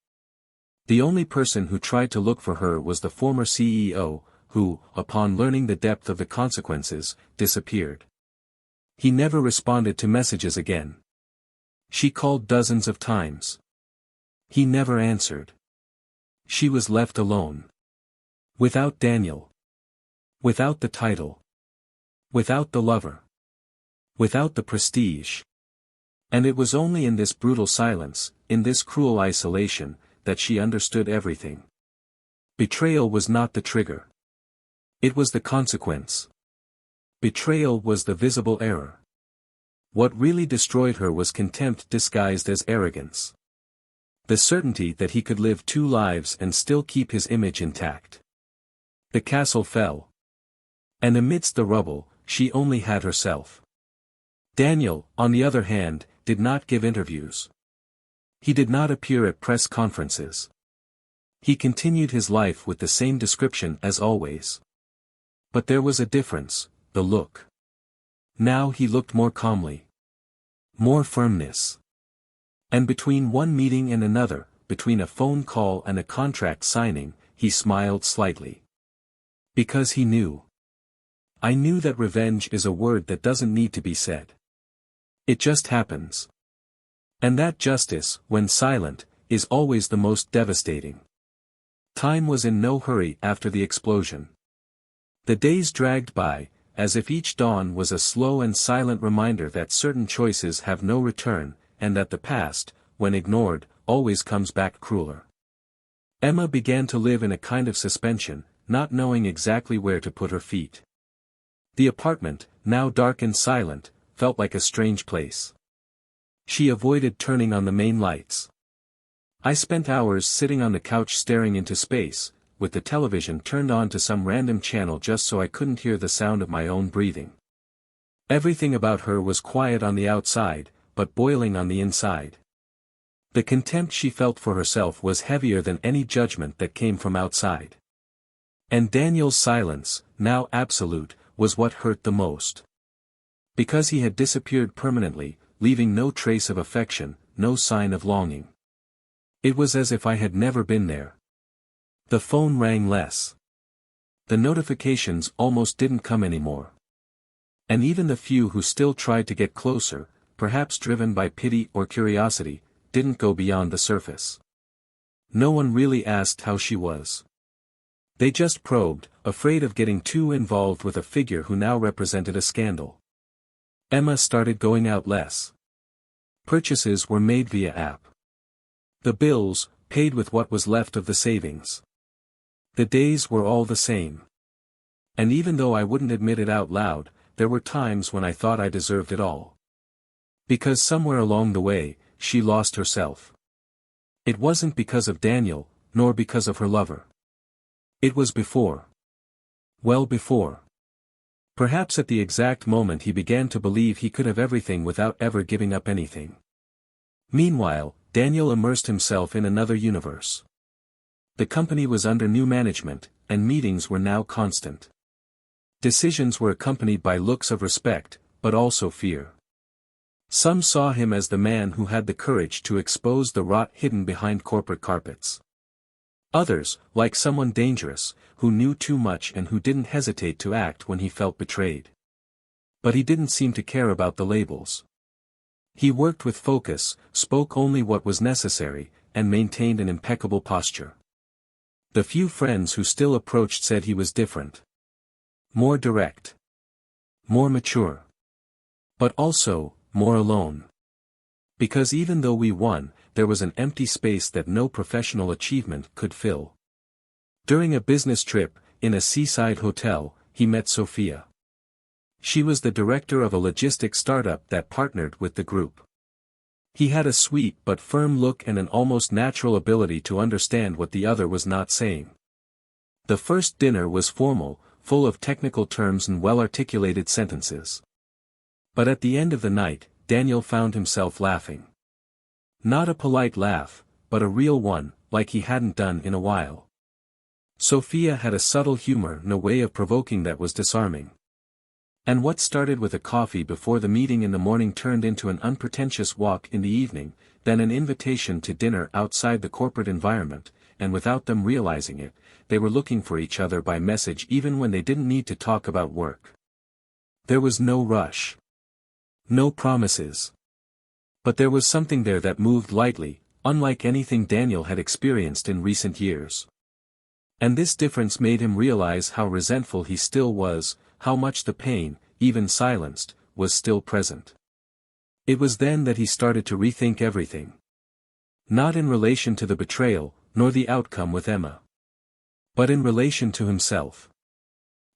The only person who tried to look for her was the former CEO, who, upon learning the depth of the consequences, disappeared. He never responded to messages again. She called dozens of times. He never answered. She was left alone. Without Daniel. Without the title. Without the lover. Without the prestige. And it was only in this brutal silence, in this cruel isolation, that she understood everything. Betrayal was not the trigger. It was the consequence. Betrayal was the visible error. What really destroyed her was contempt disguised as arrogance. The certainty that he could live two lives and still keep his image intact. The castle fell. And amidst the rubble, she only had herself. Daniel, on the other hand, did not give interviews. He did not appear at press conferences. He continued his life with the same description as always. But there was a difference, the look. Now he looked more calmly. More firmness. And between one meeting and another, between a phone call and a contract signing, he smiled slightly. Because he knew. I knew that revenge is a word that doesn't need to be said. It just happens. And that justice, when silent, is always the most devastating. Time was in no hurry after the explosion. The days dragged by, as if each dawn was a slow and silent reminder that certain choices have no return, and that the past, when ignored, always comes back crueler. Emma began to live in a kind of suspension, not knowing exactly where to put her feet. The apartment, now dark and silent, felt like a strange place. She avoided turning on the main lights. I spent hours sitting on the couch staring into space, with the television turned on to some random channel just so I couldn't hear the sound of my own breathing. Everything about her was quiet on the outside, but boiling on the inside. The contempt she felt for herself was heavier than any judgment that came from outside. And Daniel's silence, now absolute, was what hurt the most. Because he had disappeared permanently, leaving no trace of affection, no sign of longing. It was as if I had never been there. The phone rang less. The notifications almost didn't come anymore. And even the few who still tried to get closer, perhaps driven by pity or curiosity, didn't go beyond the surface. No one really asked how she was. They just probed, afraid of getting too involved with a figure who now represented a scandal. Emma started going out less. Purchases were made via app. The bills, paid with what was left of the savings. The days were all the same. And even though I wouldn't admit it out loud, there were times when I thought I deserved it all. Because somewhere along the way, she lost herself. It wasn't because of Daniel, nor because of her lover. It was before. Well before. Perhaps at the exact moment he began to believe he could have everything without ever giving up anything. Meanwhile, Daniel immersed himself in another universe. The company was under new management, and meetings were now constant. Decisions were accompanied by looks of respect, but also fear. Some saw him as the man who had the courage to expose the rot hidden behind corporate carpets. Others, like someone dangerous, who knew too much and who didn't hesitate to act when he felt betrayed. But he didn't seem to care about the labels. He worked with focus, spoke only what was necessary, and maintained an impeccable posture. The few friends who still approached said he was different. More direct. More mature. But also, more alone. Because even though we won, there was an empty space that no professional achievement could fill. During a business trip, in a seaside hotel, he met Sophia. She was the director of a logistics startup that partnered with the group. He had a sweet but firm look and an almost natural ability to understand what the other was not saying. The first dinner was formal, full of technical terms and well-articulated sentences. But at the end of the night, Daniel found himself laughing. Not a polite laugh, but a real one, like he hadn't done in a while. Sophia had a subtle humor and a way of provoking that was disarming. And what started with a coffee before the meeting in the morning turned into an unpretentious walk in the evening, then an invitation to dinner outside the corporate environment, and without them realizing it, they were looking for each other by message even when they didn't need to talk about work. There was no rush. No promises. But there was something there that moved lightly, unlike anything Daniel had experienced in recent years. And this difference made him realize how resentful he still was, how much the pain, even silenced, was still present. It was then that he started to rethink everything. Not in relation to the betrayal, nor the outcome with Emma. But in relation to himself.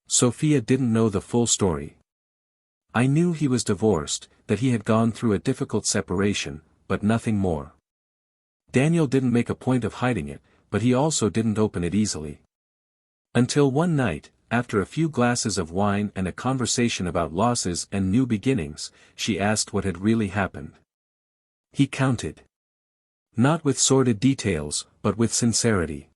Sophia didn't know the full story. I knew he was divorced, that he had gone through a difficult separation, but nothing more. Daniel didn't make a point of hiding it, but he also didn't open it easily. Until one night, after a few glasses of wine and a conversation about losses and new beginnings, she asked what had really happened. He counted. Not with sordid details, but with sincerity.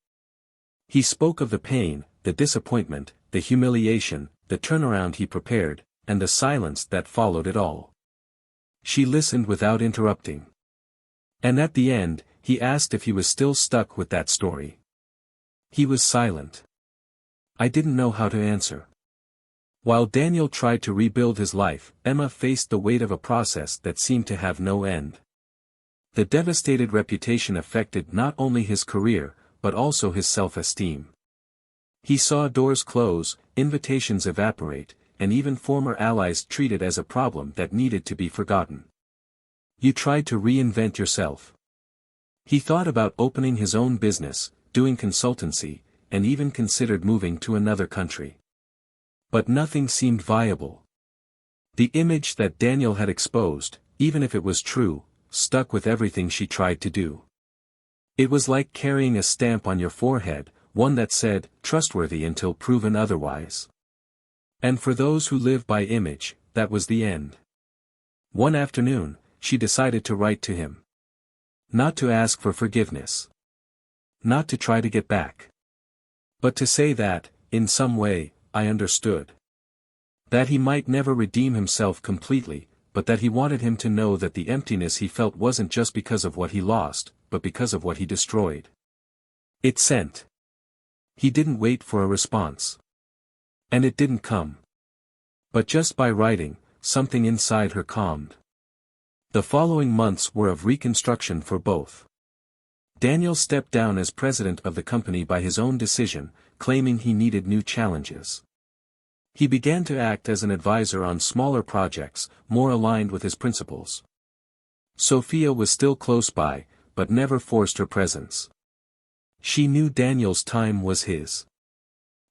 He spoke of the pain, the disappointment, the humiliation, the turnaround he prepared, and the silence that followed it all. She listened without interrupting. And at the end, he asked if he was still stuck with that story. He was silent. I didn't know how to answer. While Daniel tried to rebuild his life, Emma faced the weight of a process that seemed to have no end. The devastated reputation affected not only his career, but also his self-esteem. He saw doors close, invitations evaporate, and even former allies treated as a problem that needed to be forgotten. You tried to reinvent yourself. He thought about opening his own business, doing consultancy, and even considered moving to another country. But nothing seemed viable. The image that Daniel had exposed, even if it was true, stuck with everything she tried to do. It was like carrying a stamp on your forehead, one that said, trustworthy until proven otherwise. And for those who live by image, that was the end. One afternoon, she decided to write to him. Not to ask for forgiveness. Not to try to get back. But to say that, in some way, I understood. That he might never redeem himself completely, but that he wanted him to know that the emptiness he felt wasn't just because of what he lost, but because of what he destroyed. It sent. He didn't wait for a response. And it didn't come. But just by writing, something inside her calmed. The following months were of reconstruction for both. Daniel stepped down as president of the company by his own decision, claiming he needed new challenges. He began to act as an advisor on smaller projects, more aligned with his principles. Sophia was still close by, but never forced her presence. She knew Daniel's time was his.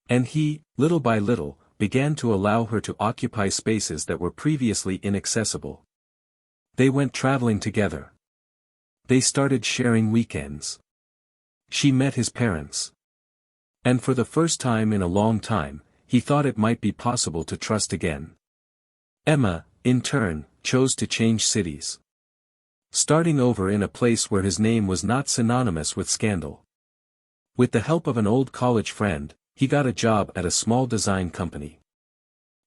And he, little by little, began to allow her to occupy spaces that were previously inaccessible. They went traveling together. They started sharing weekends. She met his parents. And for the first time in a long time, he thought it might be possible to trust again. Emma, in turn, chose to change cities. Starting over in a place where his name was not synonymous with scandal. With the help of an old college friend, he got a job at a small design company.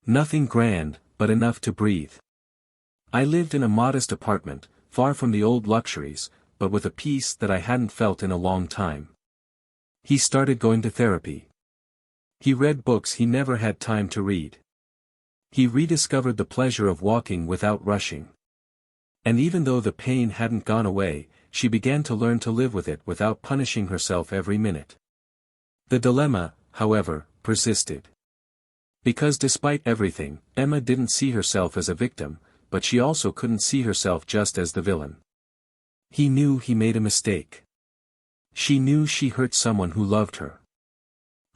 Nothing grand, but enough to breathe. I lived in a modest apartment, far from the old luxuries, but with a peace that I hadn't felt in a long time. He started going to therapy. He read books he never had time to read. He rediscovered the pleasure of walking without rushing. And even though the pain hadn't gone away, she began to learn to live with it without punishing herself every minute. The dilemma, however, persisted. Because despite everything, Emma didn't see herself as a victim, but she also couldn't see herself just as the villain. He knew he made a mistake. She knew she hurt someone who loved her.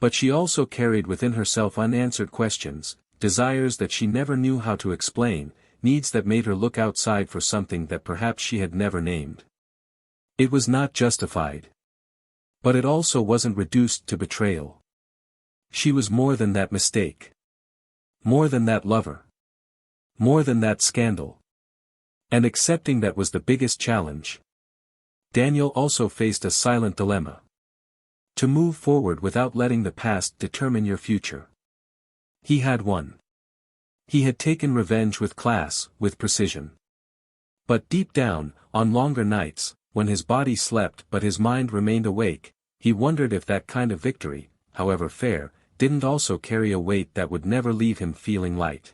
But she also carried within herself unanswered questions, desires that she never knew how to explain, needs that made her look outside for something that perhaps she had never named. It was not justified. But it also wasn't reduced to betrayal. She was more than that mistake. More than that lover. More than that scandal. And accepting that was the biggest challenge. Daniel also faced a silent dilemma. To move forward without letting the past determine your future. He had won. He had taken revenge with class, with precision. But deep down, on longer nights, when his body slept but his mind remained awake, he wondered if that kind of victory, however fair, didn't also carry a weight that would never leave him feeling light.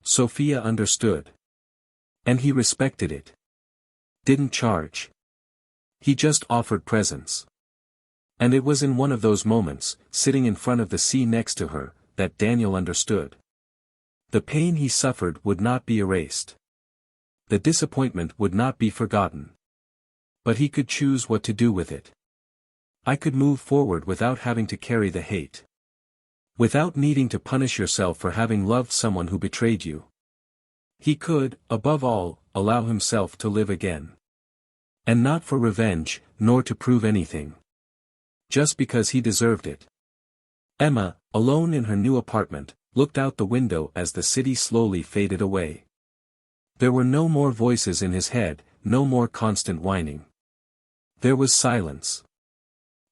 Sophia understood. And he respected it. Didn't charge. He just offered presence. And it was in one of those moments, sitting in front of the sea next to her, that Daniel understood. The pain he suffered would not be erased. The disappointment would not be forgotten. But he could choose what to do with it. I could move forward without having to carry the hate. Without needing to punish yourself for having loved someone who betrayed you. He could, above all, allow himself to live again. And not for revenge, nor to prove anything. Just because he deserved it. Emma, alone in her new apartment, looked out the window as the city slowly faded away. There were no more voices in his head, no more constant whining. There was silence.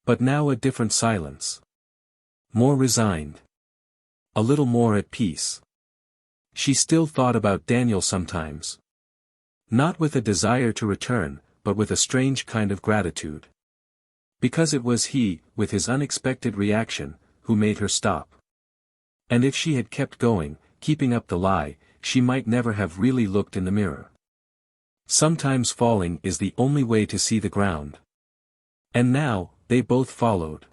But now a different silence. More resigned. A little more at peace. She still thought about Daniel sometimes. Not with a desire to return, but with a strange kind of gratitude. Because it was he, with his unexpected reaction, who made her stop. And if she had kept going, keeping up the lie, she might never have really looked in the mirror. Sometimes falling is the only way to see the ground. And now, they both followed.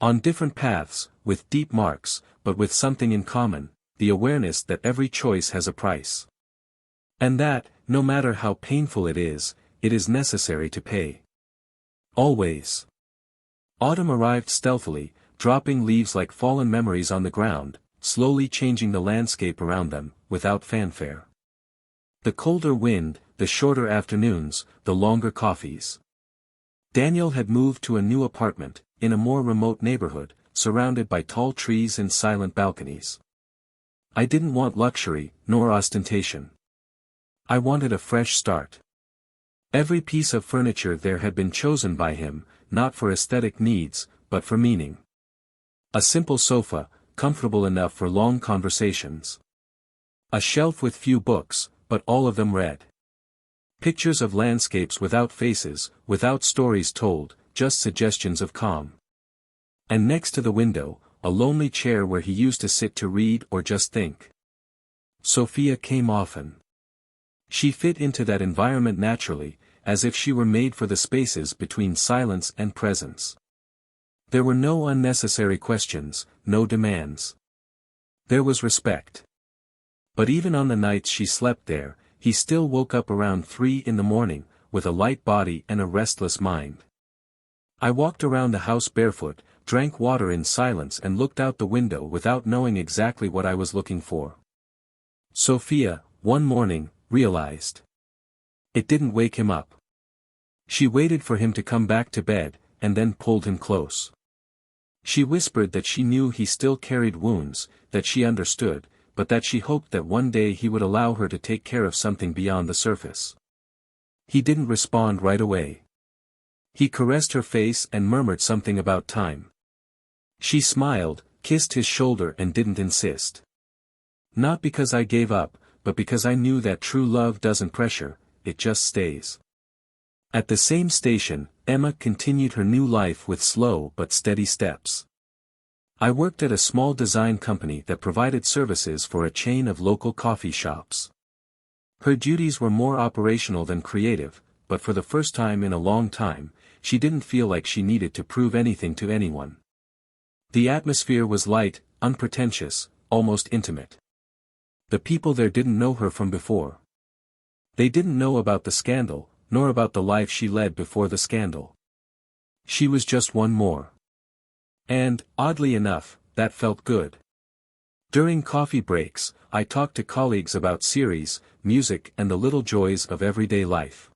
On different paths, with deep marks, but with something in common, the awareness that every choice has a price. And that, no matter how painful it is necessary to pay. Always. Autumn arrived stealthily, dropping leaves like fallen memories on the ground, slowly changing the landscape around them, without fanfare. The colder wind, the shorter afternoons, the longer coffees. Daniel had moved to a new apartment, in a more remote neighborhood, surrounded by tall trees and silent balconies. I didn't want luxury, nor ostentation. I wanted a fresh start. Every piece of furniture there had been chosen by him, not for aesthetic needs, but for meaning. A simple sofa, comfortable enough for long conversations. A shelf with few books, but all of them read. Pictures of landscapes without faces, without stories told, just suggestions of calm. And next to the window, a lonely chair where he used to sit to read or just think. Sophia came often. She fit into that environment naturally, as if she were made for the spaces between silence and presence. There were no unnecessary questions, no demands. There was respect. But even on the nights she slept there, he still woke up around 3 in the morning, with a light body and a restless mind. I walked around the house barefoot, drank water in silence and looked out the window without knowing exactly what I was looking for. Sophia, one morning, realized. It didn't wake him up. She waited for him to come back to bed, and then pulled him close. She whispered that she knew he still carried wounds, that she understood, but that she hoped that one day he would allow her to take care of something beyond the surface. He didn't respond right away. He caressed her face and murmured something about time. She smiled, kissed his shoulder and didn't insist. Not because I gave up, but because I knew that true love doesn't pressure, it just stays. At the same station, Emma continued her new life with slow but steady steps. I worked at a small design company that provided services for a chain of local coffee shops. Her duties were more operational than creative, but for the first time in a long time, she didn't feel like she needed to prove anything to anyone. The atmosphere was light, unpretentious, almost intimate. The people there didn't know her from before. They didn't know about the scandal, nor about the life she led before the scandal. She was just one more. And, oddly enough, that felt good. During coffee breaks, I talked to colleagues about series, music and the little joys of everyday life.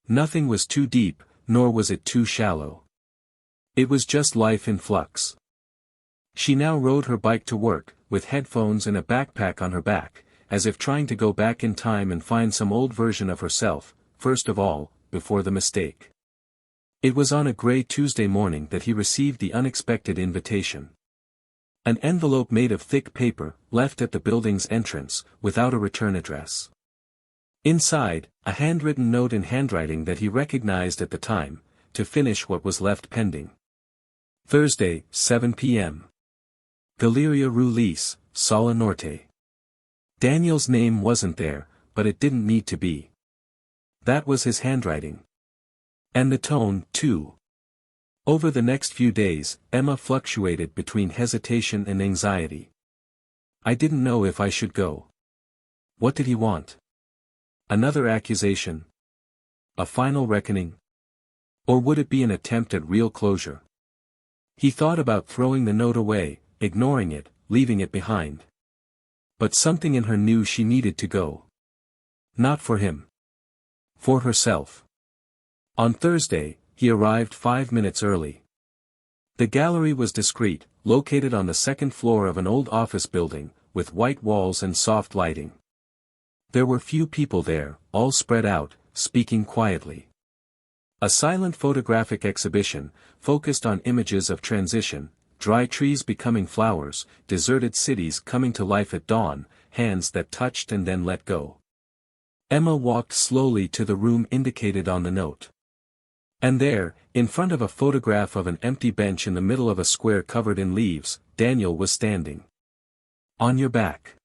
Nothing was too deep, nor was it too shallow. It was just life in flux. She now rode her bike to work, with headphones and a backpack on her back, as if trying to go back in time and find some old version of herself, first of all, before the mistake. It was on a gray Tuesday morning that he received the unexpected invitation. An envelope made of thick paper, left at the building's entrance, without a return address. Inside, a handwritten note in handwriting that he recognized at the time, to finish what was left pending. Thursday, 7 p.m. Galeria Rulis, Sala Norte. Daniel's name wasn't there, but it didn't need to be. That was his handwriting. And the tone, too. Over the next few days, Emma fluctuated between hesitation and anxiety. I didn't know if I should go. What did he want? Another accusation? A final reckoning? Or would it be an attempt at real closure? He thought about throwing the note away, ignoring it, leaving it behind. But something in her knew she needed to go. Not for him. For herself. On Thursday, he arrived 5 minutes early. The gallery was discreet, located on the second floor of an old office building, with white walls and soft lighting. There were few people there, all spread out, speaking quietly. A silent photographic exhibition, focused on images of transition, dry trees becoming flowers, deserted cities coming to life at dawn, hands that touched and then let go. Emma walked slowly to the room indicated on the note. And there, in front of a photograph of an empty bench in the middle of a square covered in leaves, Daniel was standing. On your back.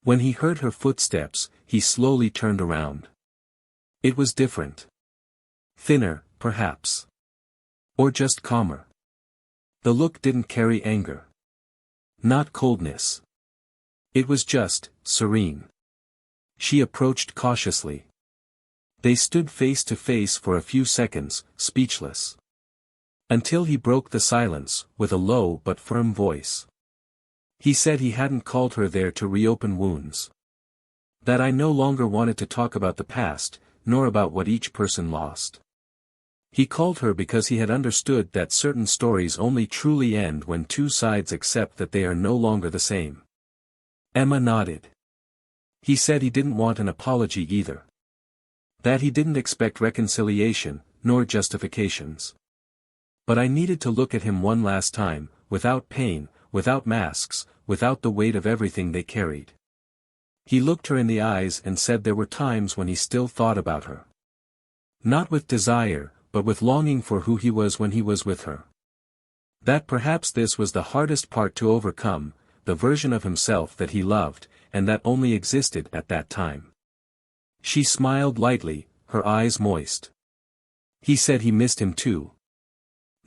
When he heard her footsteps, he slowly turned around. It was different. Thinner, perhaps. Or just calmer. The look didn't carry anger. Not coldness. It was just, serene. She approached cautiously. They stood face to face for a few seconds, speechless. Until he broke the silence, with a low but firm voice. He said he hadn't called her there to reopen wounds. That I no longer wanted to talk about the past, nor about what each person lost. He called her because he had understood that certain stories only truly end when two sides accept that they are no longer the same. Emma nodded. He said he didn't want an apology either. That he didn't expect reconciliation, nor justifications. But I needed to look at him one last time, without pain, without masks, without the weight of everything they carried. He looked her in the eyes and said there were times when he still thought about her. Not with desire, but with longing for who he was when he was with her. That perhaps this was the hardest part to overcome, the version of himself that he loved, and that only existed at that time. She smiled lightly, her eyes moist. He said he missed him too.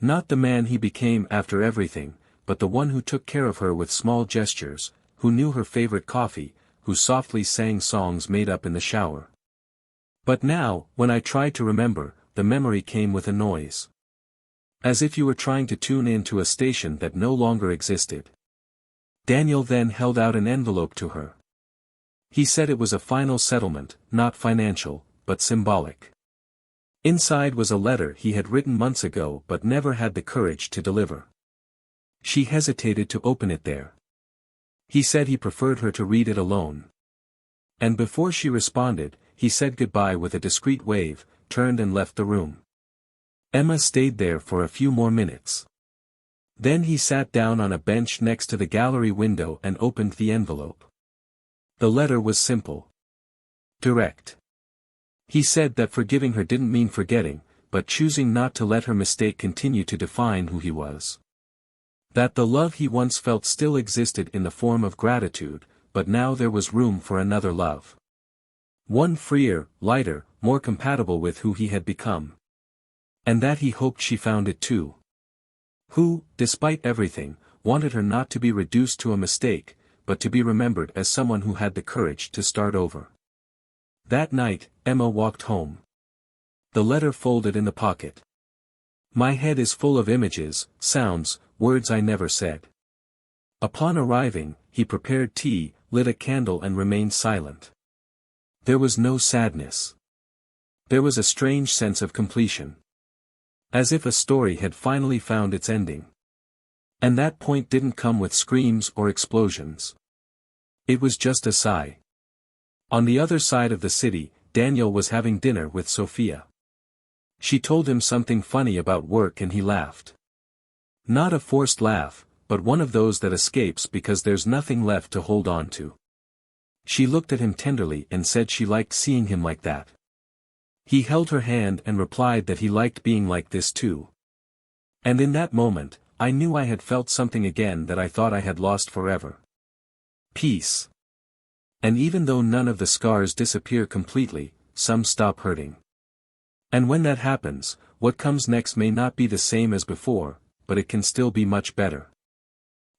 Not the man he became after everything, but the one who took care of her with small gestures, who knew her favorite coffee, who softly sang songs made up in the shower. But now, when I tried to remember, the memory came with a noise. As if you were trying to tune in to a station that no longer existed. Daniel then held out an envelope to her. He said it was a final settlement, not financial, but symbolic. Inside was a letter he had written months ago but never had the courage to deliver. She hesitated to open it there. He said he preferred her to read it alone. And before she responded, he said goodbye with a discreet wave, turned and left the room. Emma stayed there for a few more minutes. Then he sat down on a bench next to the gallery window and opened the envelope. The letter was simple. Direct. He said that forgiving her didn't mean forgetting, but choosing not to let her mistake continue to define who he was. That the love he once felt still existed in the form of gratitude, but now there was room for another love. One freer, lighter, more compatible with who he had become. And that he hoped she found it too. Who, despite everything, wanted her not to be reduced to a mistake, but to be remembered as someone who had the courage to start over. That night, Emma walked home. The letter folded in the pocket. My head is full of images, sounds, words I never said. Upon arriving, he prepared tea, lit a candle and remained silent. There was no sadness. There was a strange sense of completion. As if a story had finally found its ending. And that point didn't come with screams or explosions. It was just a sigh. On the other side of the city, Daniel was having dinner with Sophia. She told him something funny about work and he laughed. Not a forced laugh, but one of those that escapes because there's nothing left to hold on to. She looked at him tenderly and said she liked seeing him like that. He held her hand and replied that he liked being like this too. And in that moment, I knew I had felt something again that I thought I had lost forever. Peace. And even though none of the scars disappear completely, some stop hurting. And when that happens, what comes next may not be the same as before, but it can still be much better.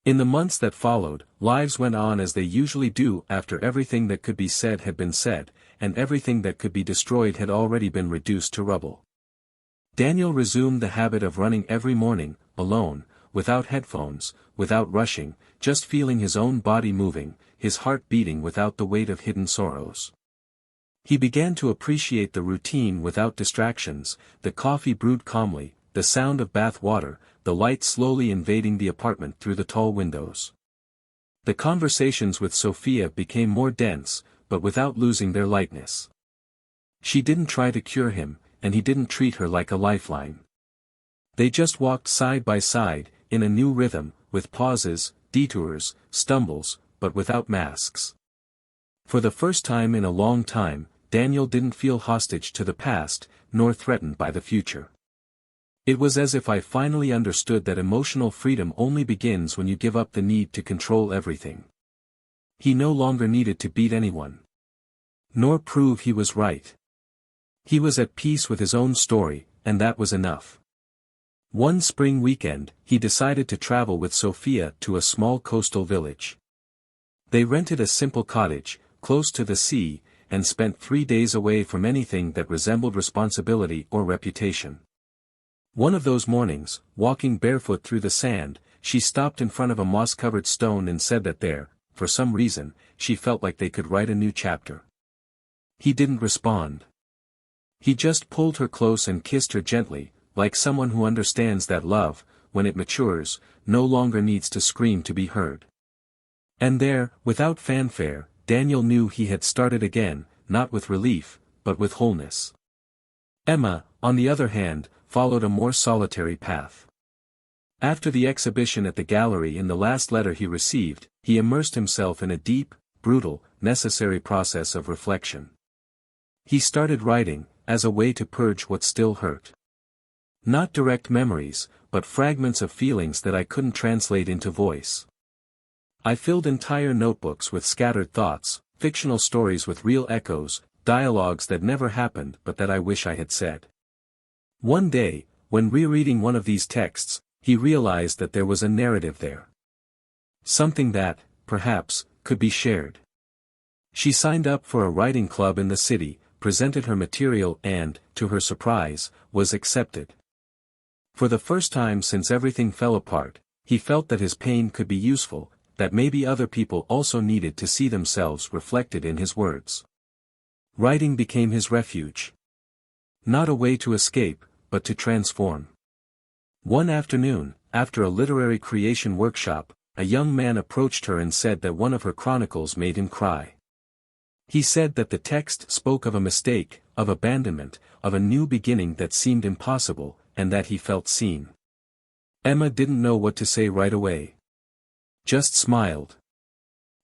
In the months that followed, lives went on as they usually do after everything that could be said had been said, and everything that could be destroyed had already been reduced to rubble. Daniel resumed the habit of running every morning, alone, without headphones, without rushing, just feeling his own body moving, his heart beating without the weight of hidden sorrows. He began to appreciate the routine without distractions, the coffee brewed calmly, the sound of bath water, the light slowly invading the apartment through the tall windows. The conversations with Sophia became more dense, but without losing their lightness. She didn't try to cure him, and he didn't treat her like a lifeline. They just walked side by side, in a new rhythm, with pauses, detours, stumbles, but without masks. For the first time in a long time, Daniel didn't feel hostage to the past, nor threatened by the future. It was as if I finally understood that emotional freedom only begins when you give up the need to control everything. He no longer needed to beat anyone. Nor prove he was right. He was at peace with his own story, and that was enough. One spring weekend, he decided to travel with Sophia to a small coastal village. They rented a simple cottage, close to the sea, and spent 3 days away from anything that resembled responsibility or reputation. One of those mornings, walking barefoot through the sand, she stopped in front of a moss-covered stone and said that there, for some reason, she felt like they could write a new chapter. He didn't respond. He just pulled her close and kissed her gently, like someone who understands that love, when it matures, no longer needs to scream to be heard. And there, without fanfare, Daniel knew he had started again, not with relief, but with wholeness. Emma, on the other hand, followed a more solitary path. After the exhibition at the gallery in the last letter he received, he immersed himself in a deep, brutal, necessary process of reflection. He started writing, as a way to purge what still hurt. Not direct memories, but fragments of feelings that I couldn't translate into voice. I filled entire notebooks with scattered thoughts, fictional stories with real echoes, dialogues that never happened but that I wish I had said. One day, when rereading one of these texts, he realized that there was a narrative there. Something that, perhaps, could be shared. She signed up for a writing club in the city, presented her material and, to her surprise, was accepted. For the first time since everything fell apart, he felt that his pain could be useful, that maybe other people also needed to see themselves reflected in his words. Writing became his refuge. Not a way to escape, but to transform. One afternoon, after a literary creation workshop, a young man approached her and said that one of her chronicles made him cry. He said that the text spoke of a mistake, of abandonment, of a new beginning that seemed impossible, and that he felt seen. Emma didn't know what to say right away. Just smiled.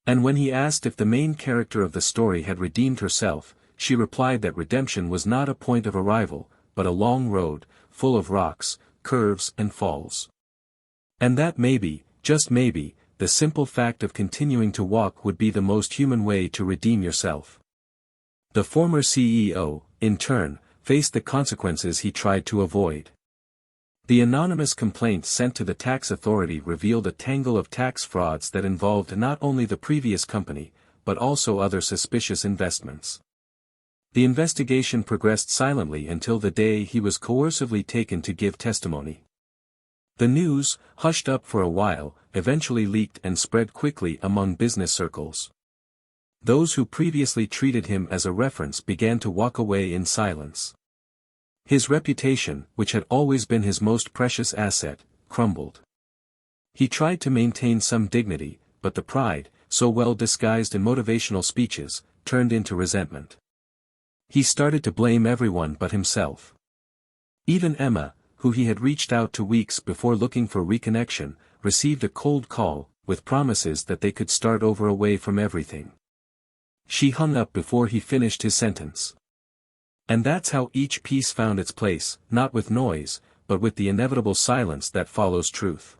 And when he asked if the main character of the story had redeemed herself, she replied that redemption was not a point of arrival, but a long road, full of rocks, curves and falls. And that maybe, just maybe, the simple fact of continuing to walk would be the most human way to redeem yourself. The former CEO, in turn, faced the consequences he tried to avoid. The anonymous complaint sent to the tax authority revealed a tangle of tax frauds that involved not only the previous company, but also other suspicious investments. The investigation progressed silently until the day he was coercively taken to give testimony. The news, hushed up for a while, eventually leaked and spread quickly among business circles. Those who previously treated him as a reference began to walk away in silence. His reputation, which had always been his most precious asset, crumbled. He tried to maintain some dignity, but the pride, so well disguised in motivational speeches, turned into resentment. He started to blame everyone but himself. Even Emma, who he had reached out to weeks before looking for reconnection, received a cold call, with promises that they could start over away from everything. She hung up before he finished his sentence. And that's how each piece found its place, not with noise, but with the inevitable silence that follows truth.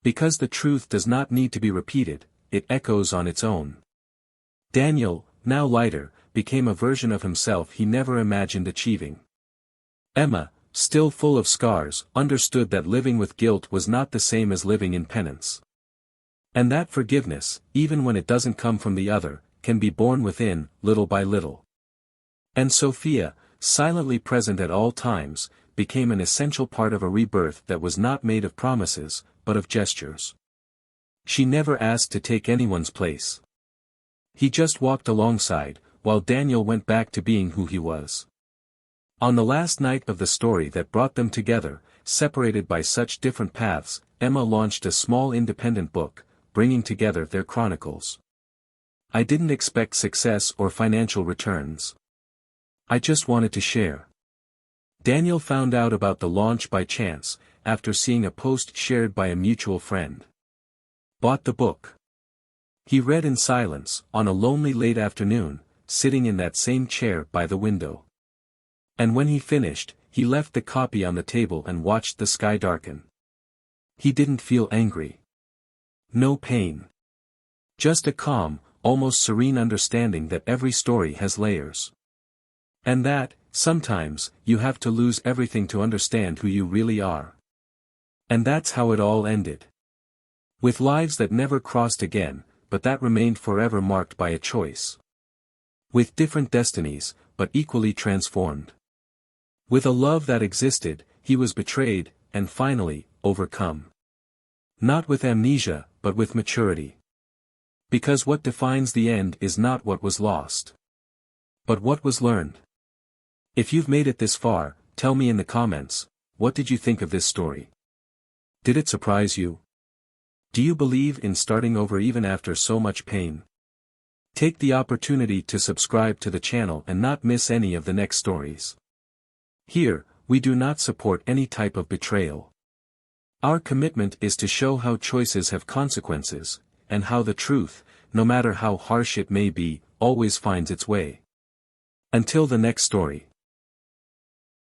Because the truth does not need to be repeated, it echoes on its own. Daniel, now lighter, became a version of himself he never imagined achieving. Emma, still full of scars, understood that living with guilt was not the same as living in penance. And that forgiveness, even when it doesn't come from the other, can be born within, little by little. And Sophia, silently present at all times, became an essential part of a rebirth that was not made of promises, but of gestures. She never asked to take anyone's place. He just walked alongside, while Daniel went back to being who he was. On the last night of the story that brought them together, separated by such different paths, Emma launched a small independent book, bringing together their chronicles. I didn't expect success or financial returns. I just wanted to share. Daniel found out about the launch by chance, after seeing a post shared by a mutual friend. Bought the book. He read in silence, on a lonely late afternoon, sitting in that same chair by the window. And when he finished, he left the copy on the table and watched the sky darken. He didn't feel angry. No pain. Just a calm, almost serene understanding that every story has layers. And that, sometimes, you have to lose everything to understand who you really are. And that's how it all ended. With lives that never crossed again, but that remained forever marked by a choice. With different destinies, but equally transformed. With a love that existed, he was betrayed, and finally, overcome. Not with amnesia, but with maturity. Because what defines the end is not what was lost, but what was learned. If you've made it this far, tell me in the comments, what did you think of this story? Did it surprise you? Do you believe in starting over even after so much pain? Take the opportunity to subscribe to the channel and not miss any of the next stories. Here, we do not support any type of betrayal. Our commitment is to show how choices have consequences, and how the truth, no matter how harsh it may be, always finds its way. Until the next story.